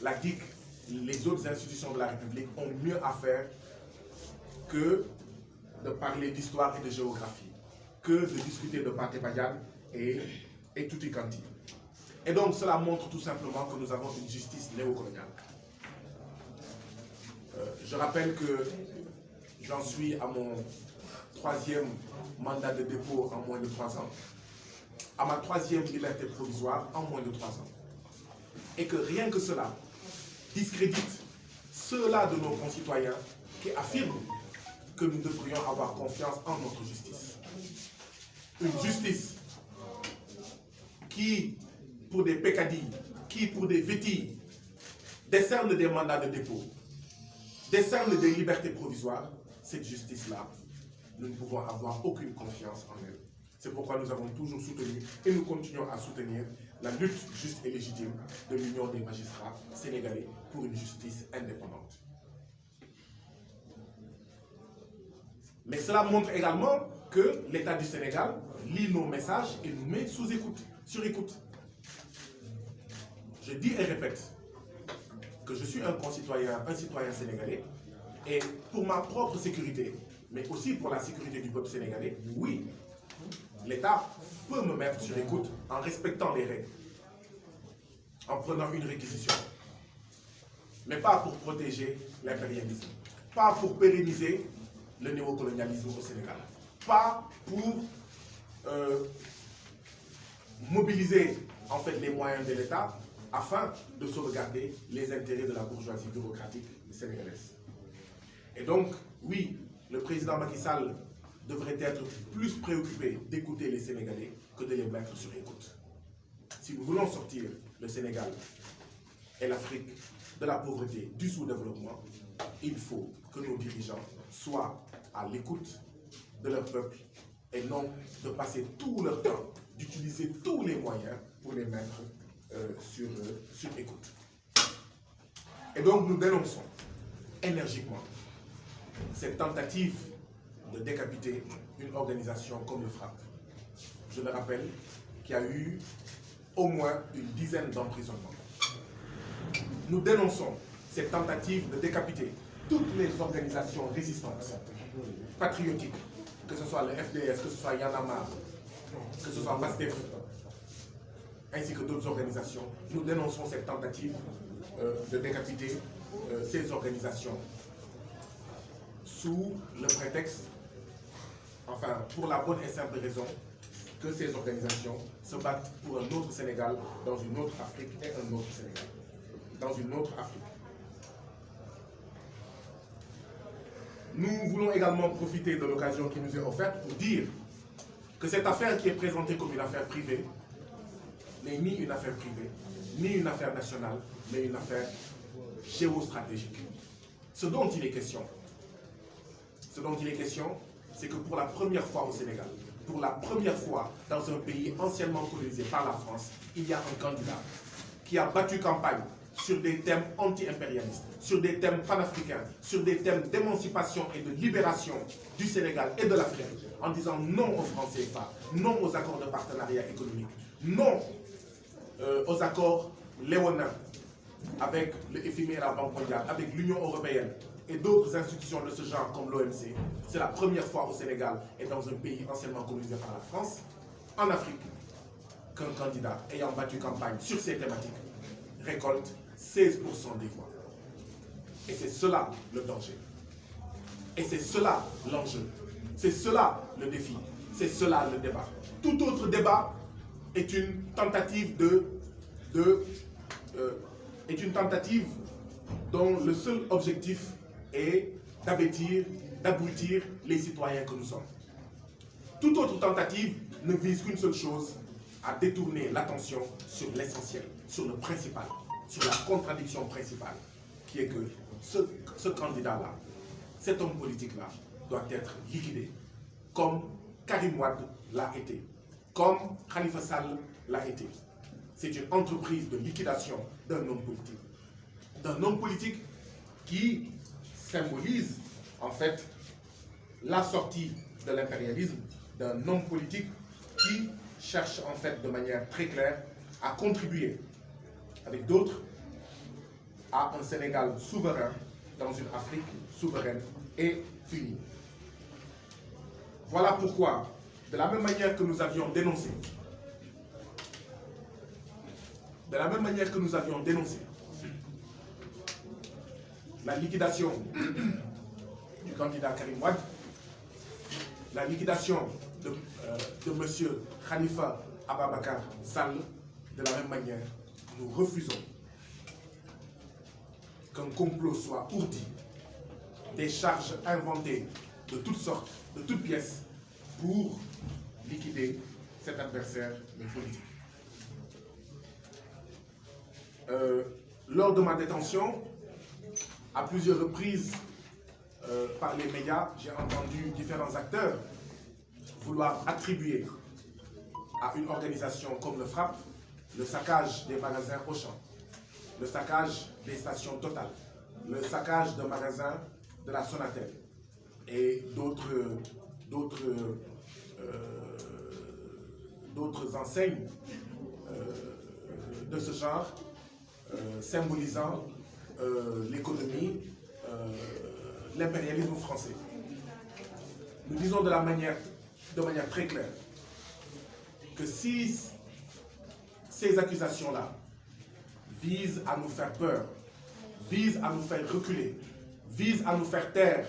La DIC, les autres institutions de la République ont mieux à faire que de parler d'histoire et de géographie, que de discuter de Pathé Badiane et tutti quanti. Et donc cela montre tout simplement que nous avons une justice néocoloniale. Je rappelle que j'en suis à mon 3e mandat de dépôt en moins de 3 ans, à ma 3e liberté provisoire en moins de 3 ans. Et que rien que cela discrédite ceux-là de nos concitoyens qui affirment que nous devrions avoir confiance en notre justice. Une justice qui, pour des peccadilles, qui, pour des vétilles, décerne des mandats de dépôt, décerne des libertés provisoires, cette justice-là, nous ne pouvons avoir aucune confiance en elle. C'est pourquoi nous avons toujours soutenu et nous continuons à soutenir la lutte juste et légitime de l'Union des magistrats sénégalais pour une justice indépendante. Mais cela montre également que l'État du Sénégal lit nos messages et nous met sous écoute, sur écoute. Je dis et répète que je suis un citoyen sénégalais, et pour ma propre sécurité, mais aussi pour la sécurité du peuple sénégalais, oui, l'État peut me mettre sur écoute en respectant les règles, en prenant une réquisition, mais pas pour protéger l'impérialisme, pas pour pérenniser le néocolonialisme au Sénégal, pas pour mobiliser en fait les moyens de l'État afin de sauvegarder les intérêts de la bourgeoisie bureaucratique sénégalaise. Et donc, oui, le président Macky Sall devrait être plus préoccupé d'écouter les Sénégalais que de les mettre sur écoute. Si nous voulons sortir le Sénégal et l'Afrique de la pauvreté, du sous-développement, il faut que nos dirigeants soient à l'écoute de leur peuple et non de passer tout leur temps, d'utiliser tous les moyens pour les mettre sur écoute. Et donc nous dénonçons énergiquement cette tentative de décapiter une organisation comme le FRAPP. Je le rappelle, qui a eu au moins une dizaine d'emprisonnements. Nous dénonçons cette tentative de décapiter toutes les organisations résistantes, patriotiques, que ce soit le FDS, que ce soit Y'en a marre, que ce soit PASTEF, ainsi que d'autres organisations. Nous dénonçons cette tentative de décapiter ces organisations sous le prétexte, enfin pour la bonne et simple raison que ces organisations se battent pour un autre Sénégal dans une autre Afrique et un autre Sénégal dans une autre Afrique. Nous voulons également profiter de l'occasion qui nous est offerte pour dire que cette affaire qui est présentée comme une affaire privée n'est ni une affaire privée, ni une affaire nationale, mais une affaire géostratégique. Ce dont il est question, c'est que pour la première fois au Sénégal, pour la première fois dans un pays anciennement colonisé par la France, il y a un candidat qui a battu campagne sur des thèmes anti-impérialistes, sur des thèmes panafricains, sur des thèmes d'émancipation et de libération du Sénégal et de l'Afrique, en disant non aux francs CFA, non aux accords de partenariat économique, non aux accords léonins avec le FMI et la Banque mondiale, avec l'Union européenne et d'autres institutions de ce genre comme l'OMC. C'est la première fois au Sénégal et dans un pays anciennement colonisé par la France, en Afrique, qu'un candidat ayant battu campagne sur ces thématiques récolte 16% des voix. Et c'est cela le danger. Et c'est cela l'enjeu. C'est cela le défi. C'est cela le débat. Tout autre débat est une tentative dont le seul objectif est d'abrutir les citoyens que nous sommes. Toute autre tentative ne vise qu'une seule chose, à détourner l'attention sur l'essentiel, sur le principal, sur la contradiction principale, qui est que ce candidat-là, cet homme politique-là, doit être liquidé, comme Karim Wade l'a été, comme Khalifa Sall l'a été. C'est une entreprise de liquidation d'un homme politique qui symbolise en fait la sortie de l'impérialisme, d'un homme politique qui cherche en fait de manière très claire à contribuer avec d'autres à un Sénégal souverain dans une Afrique souveraine et unie. Voilà pourquoi, de la même manière que nous avions dénoncé, la liquidation du candidat Karim Wade, la liquidation de M. Khalifa Ababakar Sall, de la même manière, nous refusons qu'un complot soit ourdi, des charges inventées de toutes sortes, de toutes pièces, pour liquider cet adversaire politique. Lors de ma détention, à plusieurs reprises, par les médias, j'ai entendu différents acteurs vouloir attribuer à une organisation comme le FRAPP le saccage des magasins Auchan, le saccage des stations Total, le saccage de magasins de la Sonatel et d'autres enseignes de ce genre, symbolisant l'économie, l'impérialisme français. Nous disons de manière très claire que si ces accusations-là visent à nous faire peur, visent à nous faire reculer, visent à nous faire taire,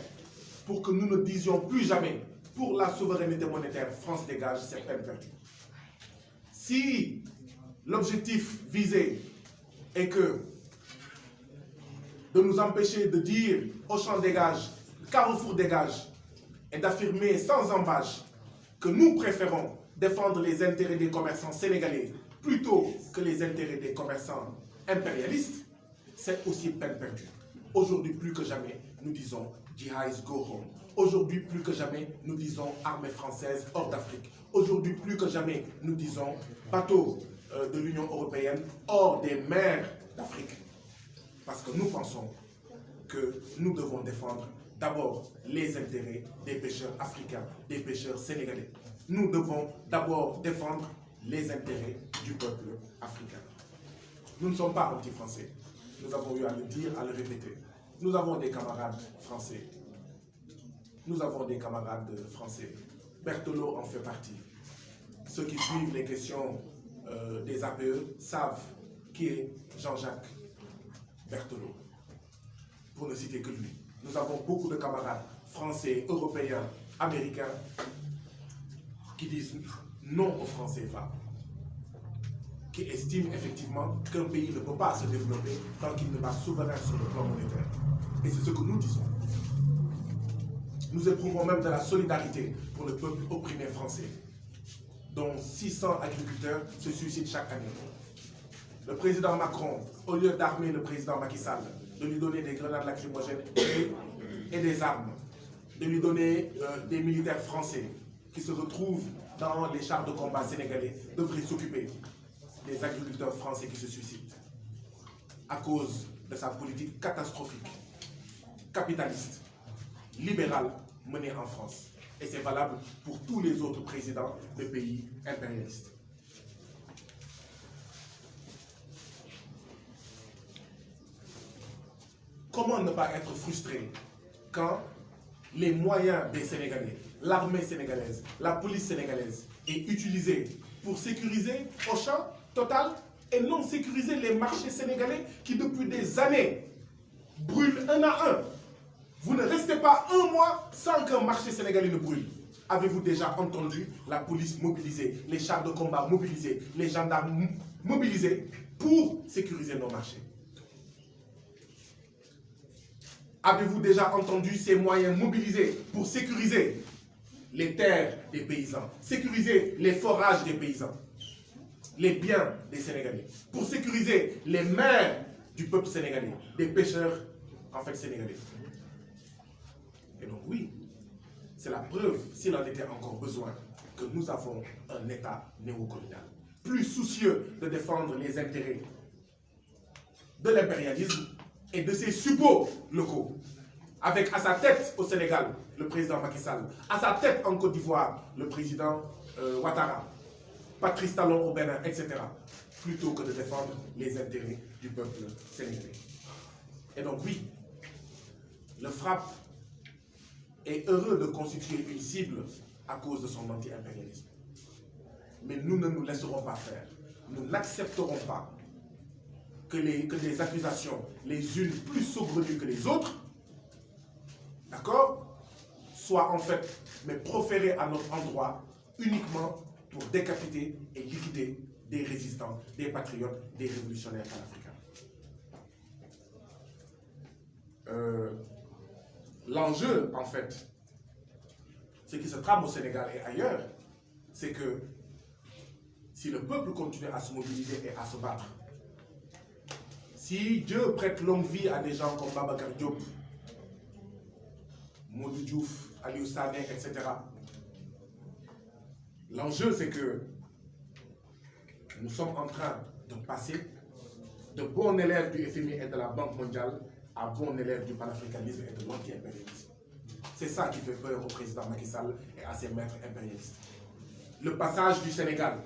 pour que nous ne disions plus jamais pour la souveraineté monétaire, France dégage, c'est peine perdue. Si l'objectif visé est que de nous empêcher de dire Auchan dégage, Carrefour dégage, et d'affirmer sans embâche que nous préférons défendre les intérêts des commerçants sénégalais plutôt que les intérêts des commerçants impérialistes, c'est aussi peine perdue. Aujourd'hui, plus que jamais, nous disons Jihadis go home. Aujourd'hui, plus que jamais, nous disons armée française hors d'Afrique. Aujourd'hui, plus que jamais, nous disons bateau de l'Union européenne hors des mers d'Afrique. Parce que nous pensons que nous devons défendre d'abord les intérêts des pêcheurs africains, des pêcheurs sénégalais. Nous devons d'abord défendre les intérêts du peuple africain. Nous ne sommes pas anti-français. Nous avons eu à le dire, à le répéter. Nous avons des camarades français. Nous avons des camarades français. Berthelot en fait partie. Ceux qui suivent les questions des APE savent qui est Jean-Jacques Berthelot, pour ne citer que lui. Nous avons beaucoup de camarades français, européens, américains, qui disent non au franc CFA, qui estiment effectivement qu'un pays ne peut pas se développer tant qu'il n'est pas souverain sur le plan monétaire. Et c'est ce que nous disons. Nous éprouvons même de la solidarité pour le peuple opprimé français, dont 600 agriculteurs se suicident chaque année. Le président Macron, au lieu d'armer le président Macky Sall, de lui donner des grenades lacrymogènes et des armes, de lui donner des militaires français qui se retrouvent dans les chars de combat sénégalais, devrait s'occuper des agriculteurs français qui se suicident à cause de sa politique catastrophique, capitaliste, libérale menée en France. Et c'est valable pour tous les autres présidents de pays impérialistes. Comment ne pas être frustré quand les moyens des Sénégalais, l'armée sénégalaise, la police sénégalaise est utilisée pour sécuriser Auchan, Total, et non sécuriser les marchés sénégalais qui depuis des années brûlent un à un. Vous ne restez pas un mois sans qu'un marché sénégalais ne brûle. Avez-vous déjà entendu la police mobilisée, les chars de combat mobilisés, les gendarmes mobilisés pour sécuriser nos marchés? Avez-vous déjà entendu ces moyens mobilisés pour sécuriser les terres des paysans, sécuriser les forages des paysans, les biens des Sénégalais, pour sécuriser les mers du peuple sénégalais, des pêcheurs en fait sénégalais? Et donc oui, c'est la preuve, s'il en était encore besoin, que nous avons un État néocolonial, plus soucieux de défendre les intérêts de l'impérialisme et de ses suppôts locaux, avec à sa tête au Sénégal le président Macky Sall, à sa tête en Côte d'Ivoire le président Ouattara, Patrice Talon au Bénin, etc., plutôt que de défendre les intérêts du peuple sénégalais. Et donc oui, le FRAPP est heureux de constituer une cible à cause de son anti-impérialisme. Mais nous ne nous laisserons pas faire. Nous n'accepterons pas que des accusations, les unes plus saugrenues que les autres, d'accord, soient en fait, mais proférées à notre endroit uniquement pour décapiter et liquider des résistants, des patriotes, des révolutionnaires panafricains. L'enjeu, en fait, ce qui se trame au Sénégal et ailleurs, c'est que si le peuple continue à se mobiliser et à se battre, si Dieu prête longue vie à des gens comme Babacar Diop, Modou Diouf, Aliou Sané, etc., l'enjeu c'est que nous sommes en train de passer de bons élèves du FMI et de la Banque mondiale à bons élèves du panafricanisme et de l'anti-impérialisme. C'est ça qui fait peur au président Macky Sall et à ses maîtres impérialistes. Le passage du Sénégal,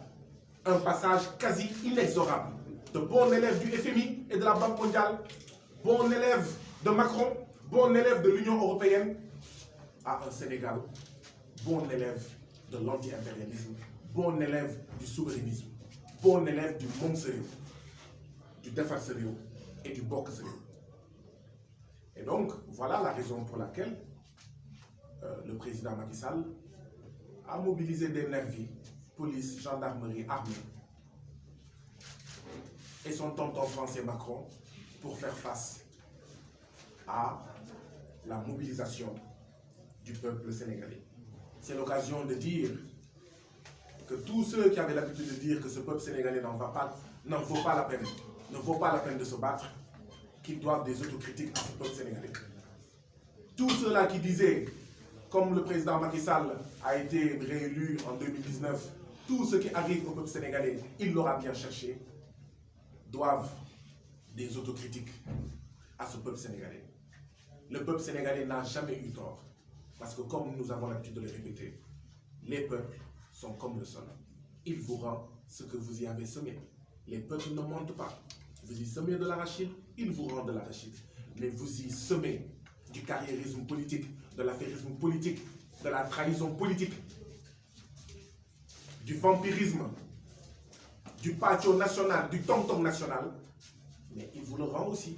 un passage quasi inexorable, de bons élèves du FMI et de la Banque mondiale, bons élèves de Macron, bons élèves de l'Union européenne, à un Sénégal, bon élève de l'anti-impérialisme, bon élève du souverainisme, bon élève du monde sérieux, du défense sérieux et du bokk sérieux. Et donc, voilà la raison pour laquelle le président Macky Sall a mobilisé des nervis, police, gendarmerie, armée, et son tonton français Macron pour faire face à la mobilisation du peuple sénégalais. C'est l'occasion de dire que tous ceux qui avaient l'habitude de dire que ce peuple sénégalais n'en vaut pas la peine, ne vaut pas la peine de se battre, qu'ils doivent des autocritiques à ce peuple sénégalais. Tous ceux-là qui disaient, comme le président Macky Sall a été réélu en 2019, tout ce qui arrive au peuple sénégalais, il l'aura bien cherché, doivent des autocritiques à ce peuple sénégalais. Le peuple sénégalais n'a jamais eu tort, parce que comme nous avons l'habitude de le répéter, les peuples sont comme le sol. Il vous rend ce que vous y avez semé. Les peuples ne mentent pas. Vous y semez de l'arachide, il vous rend de l'arachide. Mais vous y semez du carriérisme politique, de l'affairisme politique, de la trahison politique, du vampirisme, du patio national, du tom-tom national, mais il vous le rend aussi.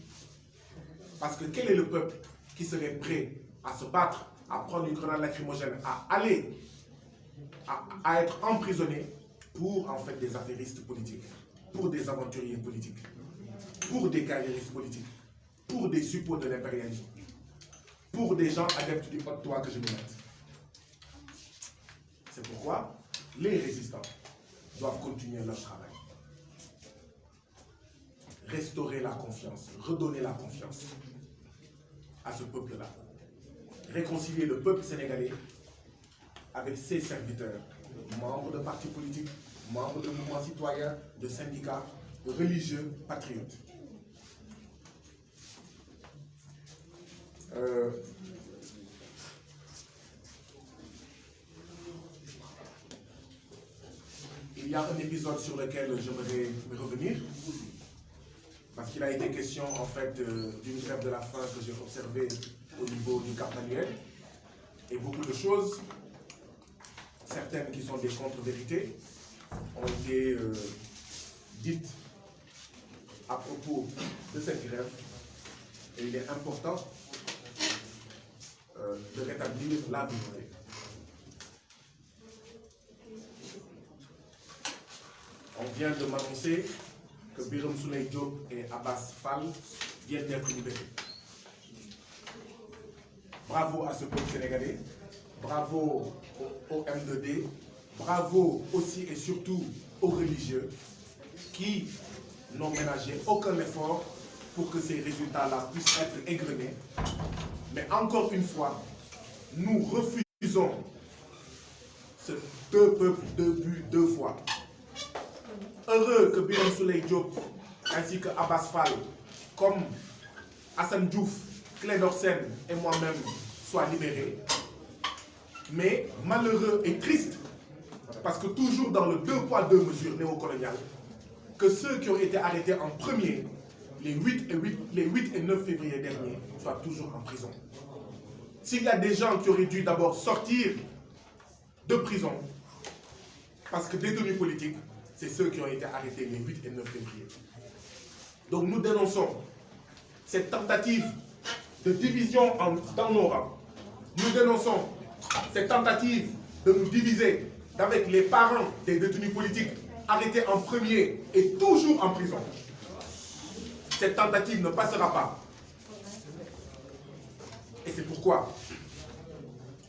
Parce que quel est le peuple qui serait prêt à se battre, à prendre une grenade lacrymogène, à être emprisonné pour en fait des affairistes politiques, pour des aventuriers politiques, pour des carriéristes politiques, pour des suppôts de l'impérialisme, pour des gens adeptes du haut toit que je me mette. C'est pourquoi les résistants doivent continuer leur travail. Restaurer la confiance, redonner la confiance à ce peuple-là. Réconcilier le peuple sénégalais avec ses serviteurs, membres de partis politiques, membres de mouvements citoyens, de syndicats, de religieux, patriotes. Il y a un épisode sur lequel j'aimerais revenir, parce qu'il a été question en fait d'une grève de la faim que j'ai observée au niveau du Cap Manuel, et beaucoup de choses, certaines qui sont des contre-vérités, ont été dites à propos de cette grève, et il est important de rétablir la vérité. On vient de m'annoncer que Birame Souleye Diop et Abbas Fall viennent d'être libérés. Bravo à ce peuple sénégalais, bravo au M2D, bravo aussi et surtout aux religieux qui n'ont ménagé aucun effort pour que ces résultats-là puissent être égrenés. Mais encore une fois, nous refusons ce deux peuples, deux buts, deux voies. Heureux que Birame Souleye Diop ainsi que Abbas Fall, comme Hassan Diouf, Clédor Sène et moi-même soient libérés. Mais malheureux et triste, parce que toujours dans le deux poids deux mesures néocolonial, que ceux qui ont été arrêtés en premier, les 8 et 9 février dernier, soient toujours en prison. S'il y a des gens qui auraient dû d'abord sortir de prison, parce que détenus politiques, c'est ceux qui ont été arrêtés les 8 et 9 février. Donc nous dénonçons cette tentative de division dans nos rangs. Nous dénonçons cette tentative de nous diviser avec les parents des détenus politiques arrêtés en premier et toujours en prison. Cette tentative ne passera pas. Et c'est pourquoi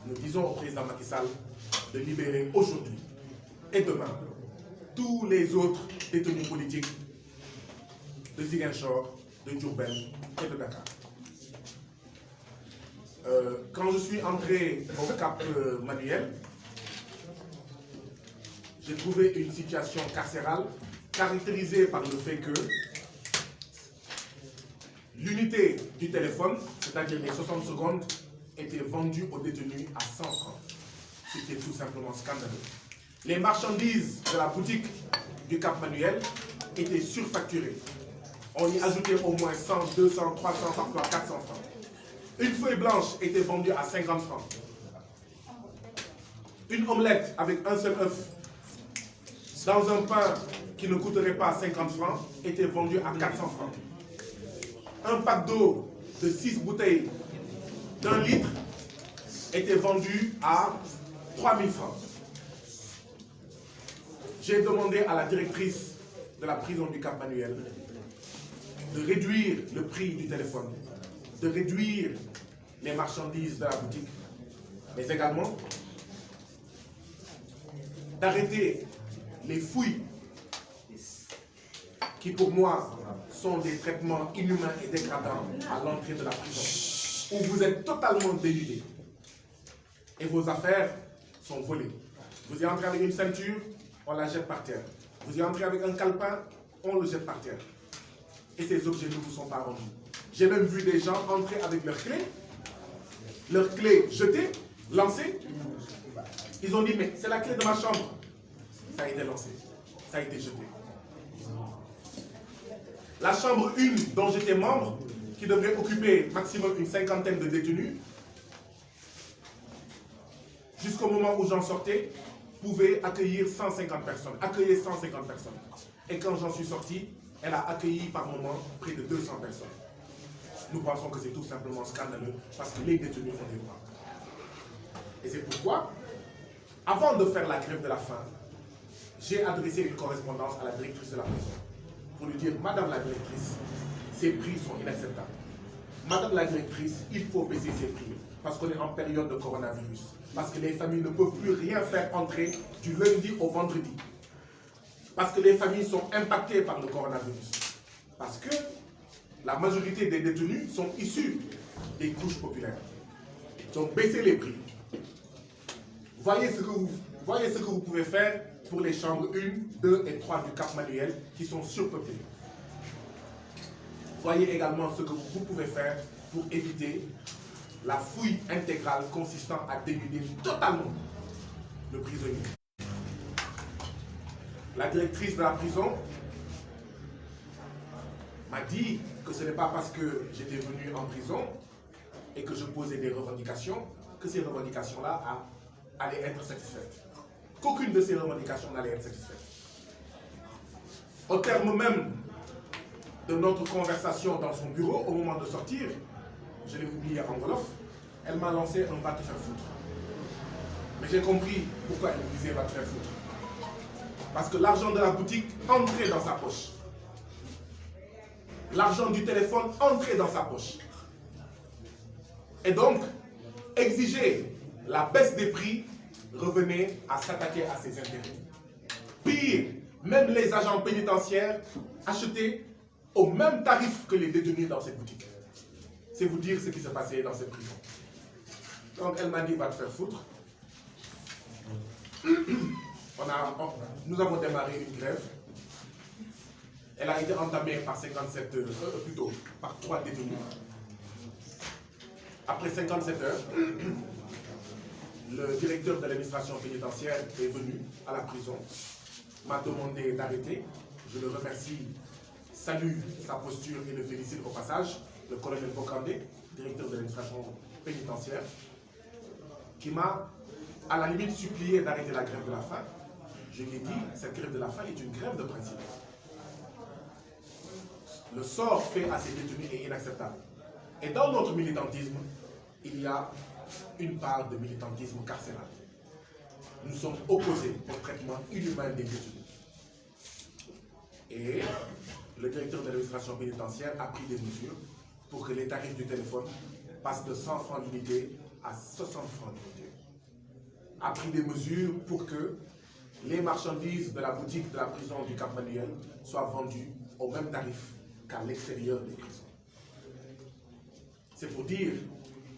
nous disons au président Macky Sall de libérer aujourd'hui et demain tous les autres détenus politiques de Ziguinchor, de Diourbel et de Dakar. Quand je suis entré au Cap Manuel, j'ai trouvé une situation carcérale caractérisée par le fait que l'unité du téléphone, c'est-à-dire les 60 secondes, était vendue aux détenus à 100 francs, ce qui est tout simplement scandaleux. Les marchandises de la boutique du Cap Manuel étaient surfacturées. On y ajoutait au moins 100, 200, 300, parfois 400 francs. Une feuille blanche était vendue à 50 francs. Une omelette avec un seul œuf dans un pain qui ne coûterait pas 50 francs était vendu à 400 francs. Un pack d'eau de 6 bouteilles d'1 litre était vendu à 3000 francs. J'ai demandé à la directrice de la prison du Cap Manuel de réduire le prix du téléphone, de réduire les marchandises de la boutique, mais également d'arrêter les fouilles qui, pour moi, sont des traitements inhumains et dégradants à l'entrée de la prison, où vous êtes totalement dénudés et vos affaires sont volées. Vous y entrez avec une ceinture, on la jette par terre. Vous y entrez avec un calepin, on le jette par terre. Et ces objets ne vous sont pas rendus. J'ai même vu des gens entrer avec leurs clés jetées, lancées. Ils ont dit, mais c'est la clé de ma chambre. Ça a été lancé, ça a été jeté. La chambre 1 dont j'étais membre, qui devrait occuper maximum une 50aine de détenus, jusqu'au moment où j'en sortais, pouvait accueillir 150 personnes, accueillir 150 personnes. Et quand j'en suis sorti, elle a accueilli par moment près de 200 personnes. Nous pensons que c'est tout simplement scandaleux parce que les détenus ont des droits. Et c'est pourquoi, avant de faire la grève de la faim, j'ai adressé une correspondance à la directrice de la prison pour lui dire, Madame la directrice, ces prix sont inacceptables. Madame la directrice, il faut baisser ces prix parce qu'on est en période de coronavirus. Parce que les familles ne peuvent plus rien faire entrer du lundi au vendredi. Parce que les familles sont impactées par le coronavirus. Parce que la majorité des détenus sont issus des couches populaires. Donc baissez les prix. Voyez ce que vous pouvez faire pour les chambres 1, 2 et 3 du Cap Manuel qui sont surpeuplées. Voyez également ce que vous pouvez faire pour éviter la fouille intégrale consistant à dénuder totalement le prisonnier. La directrice de la prison m'a dit que ce n'est pas parce que j'étais venu en prison et que je posais des revendications que ces revendications-là allaient être satisfaites. Qu'aucune de ces revendications n'allait être satisfaite. Au terme même de notre conversation dans son bureau, au moment de sortir, je l'ai oublié en wolof, elle m'a lancé un va te faire foutre. Mais j'ai compris pourquoi elle me disait va te faire foutre. Parce que l'argent de la boutique entrait dans sa poche. L'argent du téléphone entrait dans sa poche. Et donc, exiger la baisse des prix revenait à s'attaquer à ses intérêts. Pire, même les agents pénitentiaires achetaient au même tarif que les détenus dans cette boutique. C'est vous dire ce qui s'est passé dans cette prison. Donc elle m'a dit va te faire foutre. Nous avons démarré une grève. Elle a été entamée par 3 détenus. Après 57 heures, le directeur de l'administration pénitentiaire est venu à la prison, m'a demandé d'arrêter. Je le remercie, salue sa posture et le félicite au passage, le colonel Bokandé, directeur de l'administration pénitentiaire, qui m'a à la limite supplié d'arrêter la grève de la faim. Je lui ai dit, cette grève de la faim est une grève de principe. Le sort fait à ces détenus est inacceptable. Et dans notre militantisme, il y a une part de militantisme carcéral. Nous sommes opposés au traitement inhumain des détenus. Et le directeur de l'administration pénitentiaire a pris des mesures pour que les tarifs du téléphone passent de 100 francs l'unité à 60 francs l'unité. a pris des mesures pour que les marchandises de la boutique de la prison du Cap-Manuel soient vendues au même tarif qu'à l'extérieur des prisons. C'est pour dire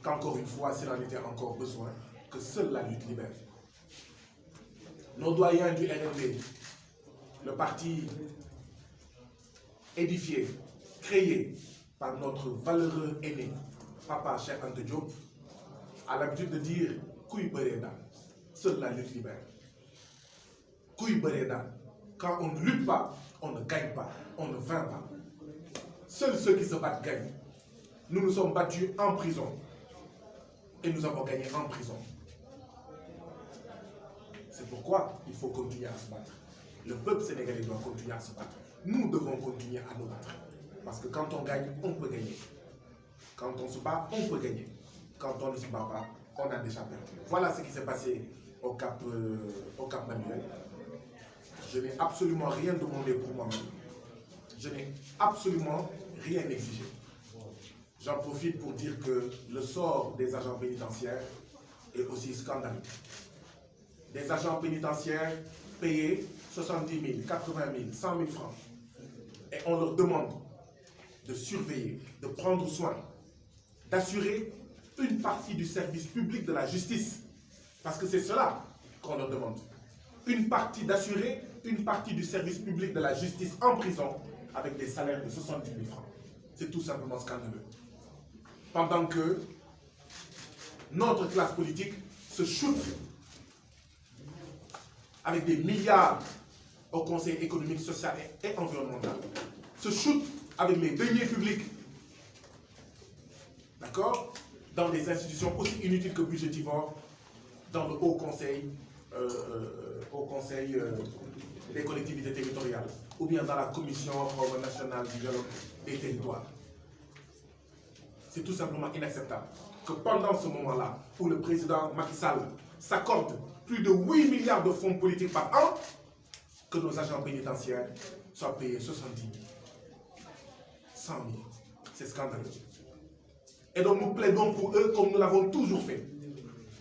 qu'encore une fois, s'il en était encore besoin, que seule la lutte libère. Nos doyens du RND, le parti édifié, créé par notre valeureux aîné, Papa Cheikh Anta Diop, a l'habitude de dire « Kuy bëree daan », seule la lutte libère. Kuy bëree daan. Quand on ne lutte pas, on ne gagne pas, on ne vainc pas. Seuls ceux qui se battent gagnent. Nous nous sommes battus en prison et nous avons gagné en prison. C'est pourquoi il faut continuer à se battre. Le peuple sénégalais doit continuer à se battre. Nous devons continuer à nous battre. Parce que quand on gagne, on peut gagner. Quand on se bat, on peut gagner. Quand on ne se bat pas, on a déjà perdu. Voilà ce qui s'est passé au Cap Manuel. Je n'ai absolument rien demandé pour moi-même. Je n'ai absolument rien exigé. J'en profite pour dire que le sort des agents pénitentiaires est aussi scandaleux. Des agents pénitentiaires payés 70 000, 80 000, 100 000 francs. Et on leur demande de surveiller, de prendre soin, d'assurer une partie du service public de la justice. Parce que c'est cela qu'on leur demande. D'assurer une partie du service public de la justice en prison avec des salaires de 70 000 francs. C'est tout simplement scandaleux. Pendant que notre classe politique se shoot avec des milliards au Conseil économique, social et environnemental, se shoot avec les deniers publics, d'accord, dans des institutions aussi inutiles que budgétivores, dans le Haut Conseil des collectivités territoriales, ou bien dans la Commission nationale du dialogue des territoires. C'est tout simplement inacceptable que pendant ce moment-là, où le président Macky Sall s'accorde plus de 8 milliards de fonds politiques par an, que nos agents pénitentiaires soient payés 70 000, 100 000. C'est scandaleux. Et donc nous plaidons pour eux comme nous l'avons toujours fait.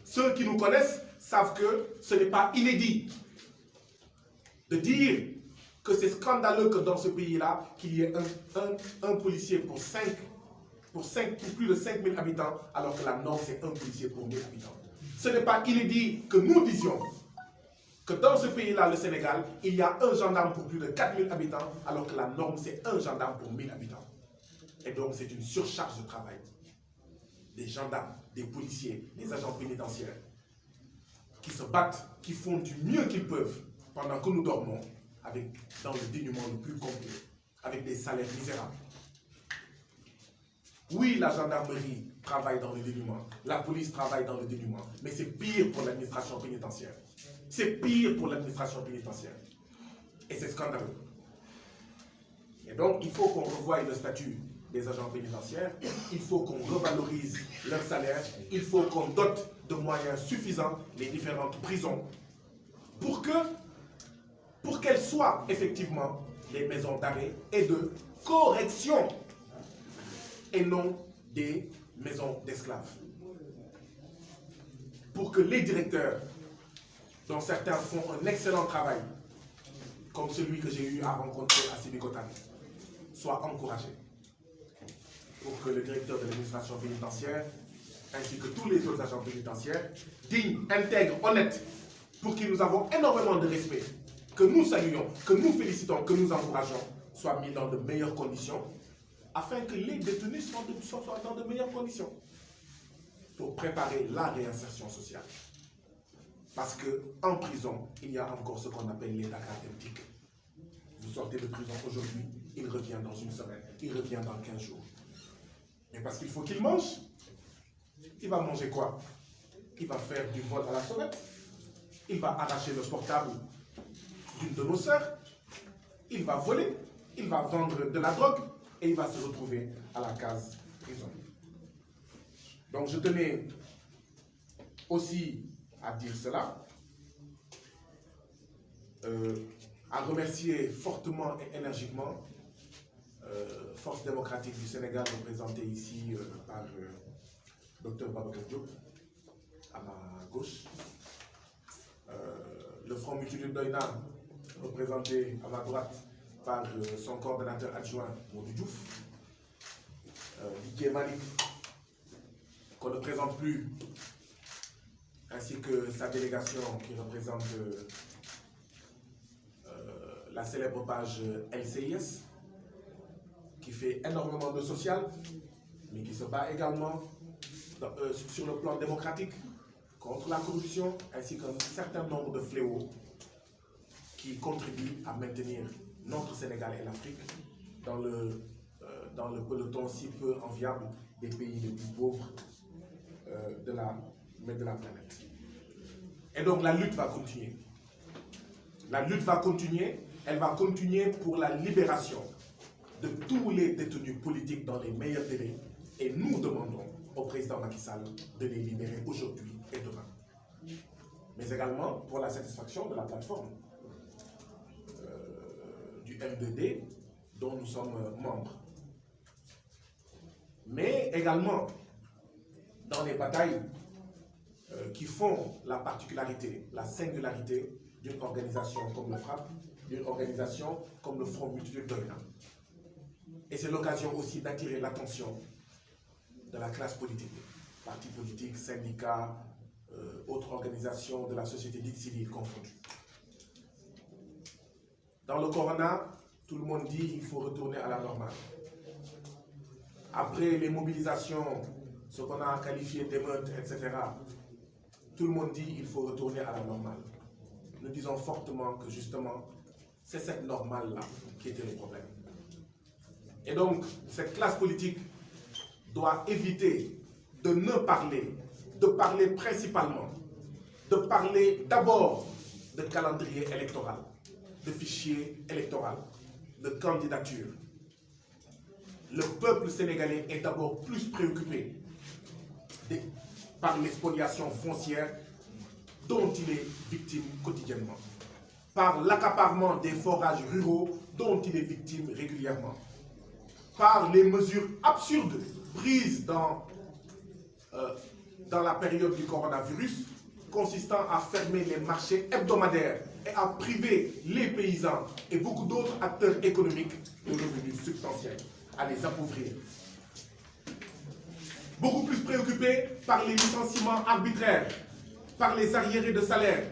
Ceux qui nous connaissent savent que ce n'est pas inédit de dire que c'est scandaleux que dans ce pays-là, qu'il y ait un policier pour plus de 5 000 habitants, alors que la norme c'est un policier pour 1 000 habitants. Ce n'est pas inédit que nous disions que dans ce pays-là, le Sénégal, il y a un gendarme pour plus de 4 000 habitants, alors que la norme c'est un gendarme pour 1 000 habitants. Et donc c'est une surcharge de travail. Des gendarmes, des policiers, des agents pénitentiaires qui se battent, qui font du mieux qu'ils peuvent pendant que nous dormons, dans le dénuement le plus complet, avec des salaires misérables. Oui, la gendarmerie travaille dans le dénuement, la police travaille dans le dénuement, mais c'est pire pour l'administration pénitentiaire. C'est pire pour l'administration pénitentiaire. Et c'est scandaleux. Et donc, il faut qu'on revoie le statut des agents pénitentiaires, il faut qu'on revalorise leur salaire, il faut qu'on dote de moyens suffisants les différentes prisons pour qu'elles soient effectivement des maisons d'arrêt et de correction et non des maisons d'esclaves. Pour que les directeurs, dont certains font un excellent travail, comme celui que j'ai eu à rencontrer à Sébikotane, soient encouragés. Pour que le directeur de l'administration pénitentiaire, ainsi que tous les autres agents pénitentiaires, dignes, intègres, honnêtes, pour qui nous avons énormément de respect, que nous saluons, que nous félicitons, que nous encourageons, soient mis dans de meilleures conditions, afin que les détenus soient dans de meilleures conditions, pour préparer la réinsertion sociale. Parce qu'en prison, il y a encore ce qu'on appelle les Dakar Demtik. Vous sortez de prison aujourd'hui, il revient dans une semaine, il revient dans 15 jours. Mais parce qu'il faut qu'il mange. Il va manger quoi? Il va faire du vol à la sonnette. Il va arracher le portable d'une de nos sœurs. Il va voler. Il va vendre de la drogue. Et il va se retrouver à la case prison. Donc je tenais aussi à dire cela. À remercier fortement et énergiquement Force démocratique du Sénégal, représentée ici par Dr Babacar Diop, à ma gauche, le Front Mutuel Doïna, représenté à ma droite par son coordonnateur adjoint, Modou Diouf, Didier Malik, qu'on ne présente plus, ainsi que sa délégation qui représente la célèbre page LCIS, qui fait énormément de social, mais qui se bat également sur le plan démocratique contre la corruption, ainsi qu'un certain nombre de fléaux qui contribuent à maintenir notre Sénégal et l'Afrique dans le peloton si peu enviable des pays les plus pauvres de la planète. Et donc la lutte va continuer. La lutte va continuer, elle va continuer pour la libération de tous les détenus politiques dans les meilleurs délais. Et nous demandons au président Macky Sall de les libérer aujourd'hui et demain. Mais également pour la satisfaction de la plateforme du M2D dont nous sommes membres. Mais également dans les batailles qui font la particularité, la singularité d'une organisation comme le FRAPP, d'une organisation comme le Front Mutuel Doïna. Et c'est l'occasion aussi d'attirer l'attention de la classe politique, partis politiques, syndicats, autres organisations de la société dite civile confondues. Dans le corona, tout le monde dit qu'il faut retourner à la normale. Après les mobilisations, ce qu'on a qualifié d'émeutes, etc., tout le monde dit qu'il faut retourner à la normale. Nous disons fortement que justement, c'est cette normale-là qui était le problème. Et donc, cette classe politique doit éviter de ne parler, de parler principalement, de parler d'abord de calendrier électoral, de fichier électoral, de candidature. Le peuple sénégalais est d'abord plus préoccupé par l'expoliation foncière dont il est victime quotidiennement, par l'accaparement des forages ruraux dont il est victime régulièrement, par les mesures absurdes prises dans la période du coronavirus, consistant à fermer les marchés hebdomadaires et à priver les paysans et beaucoup d'autres acteurs économiques de revenus substantiels, à les appauvrir. Beaucoup plus préoccupés par les licenciements arbitraires, par les arriérés de salaire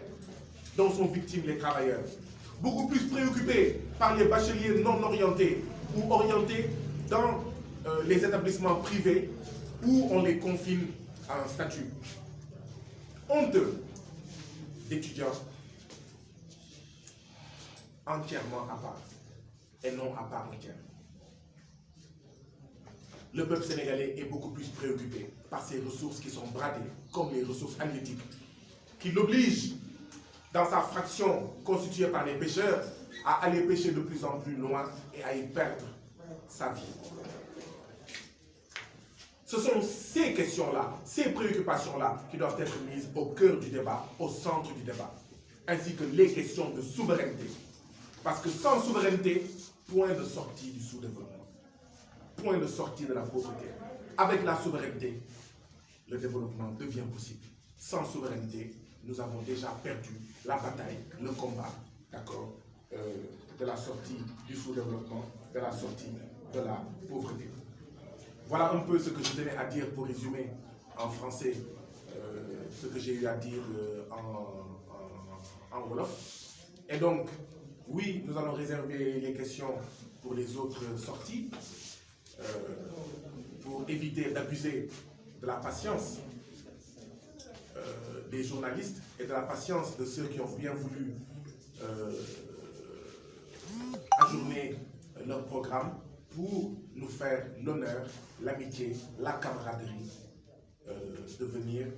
dont sont victimes les travailleurs. Beaucoup plus préoccupés par les bacheliers non orientés ou orientés dans les établissements privés où on les confine à un statut honteux d'étudiants entièrement à part et non à part entière. Le peuple sénégalais est beaucoup plus préoccupé par ces ressources qui sont bradées, comme les ressources halieutiques, qui l'obligent, dans sa fraction constituée par les pêcheurs, à aller pêcher de plus en plus loin et à y perdre sa vie. Ce sont ces questions-là, ces préoccupations-là qui doivent être mises au cœur du débat, au centre du débat, ainsi que les questions de souveraineté. Parce que sans souveraineté, point de sortie du sous-développement, point de sortie de la pauvreté. Avec la souveraineté, le développement devient possible. Sans souveraineté, nous avons déjà perdu la bataille, le combat, d'accord, de la sortie du sous-développement, de la sortie de la pauvreté. Voilà un peu ce que je tenais à dire pour résumer en français ce que j'ai eu à dire en Wolof. Et donc, oui, nous allons réserver les questions pour les autres sorties, pour éviter d'abuser de la patience des journalistes et de la patience de ceux qui ont bien voulu ajourner leur programme pour nous faire l'honneur, l'amitié, la camaraderie de venir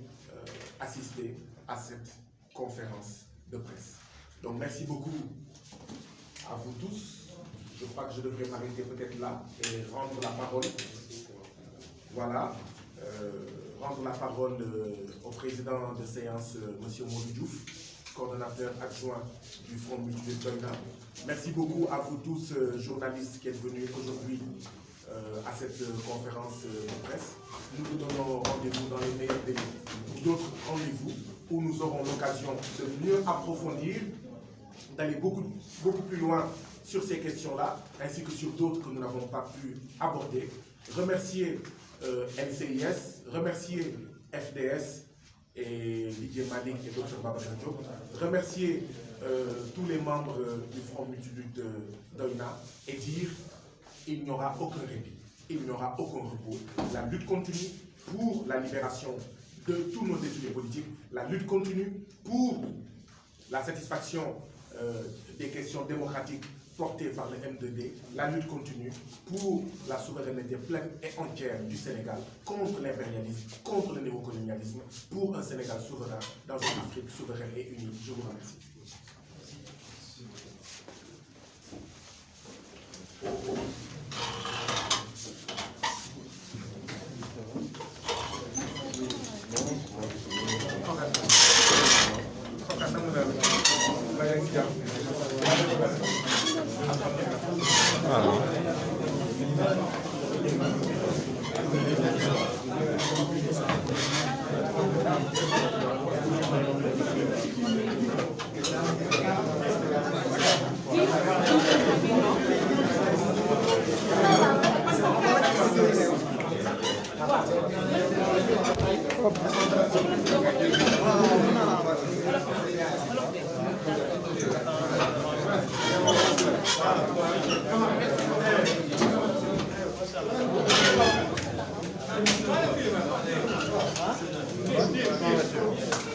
assister à cette conférence de presse. Donc merci beaucoup à vous tous. Je crois que je devrais m'arrêter peut-être là et rendre la parole. Voilà, rendre la parole au président de séance, M. Modou Diouf, coordonnateur adjoint du Front Mutuel Doïna. Merci beaucoup à vous tous, journalistes qui êtes venus aujourd'hui à cette conférence de presse. Nous vous donnons rendez-vous dans les meilleurs délais pour d'autres rendez-vous où nous aurons l'occasion de mieux approfondir, d'aller beaucoup plus loin sur ces questions-là, ainsi que sur d'autres que nous n'avons pas pu aborder. Remercier LCIS, remercier FDS et Didier Malik et Dr Babacar Diop, remercier tous les membres du Front Multilutte d'Oïna et dire qu'il n'y aura aucun répit, il n'y aura aucun repos. La lutte continue pour la libération de tous nos détenus politiques, la lutte continue pour la satisfaction des questions démocratiques portées par le M2D, la lutte continue pour la souveraineté pleine et entière du Sénégal contre l'impérialisme, contre le néocolonialisme, pour un Sénégal souverain dans une Afrique souveraine et unie. Je vous remercie.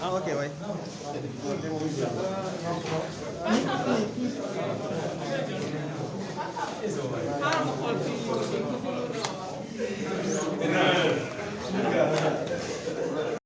Ah, ok, ouais.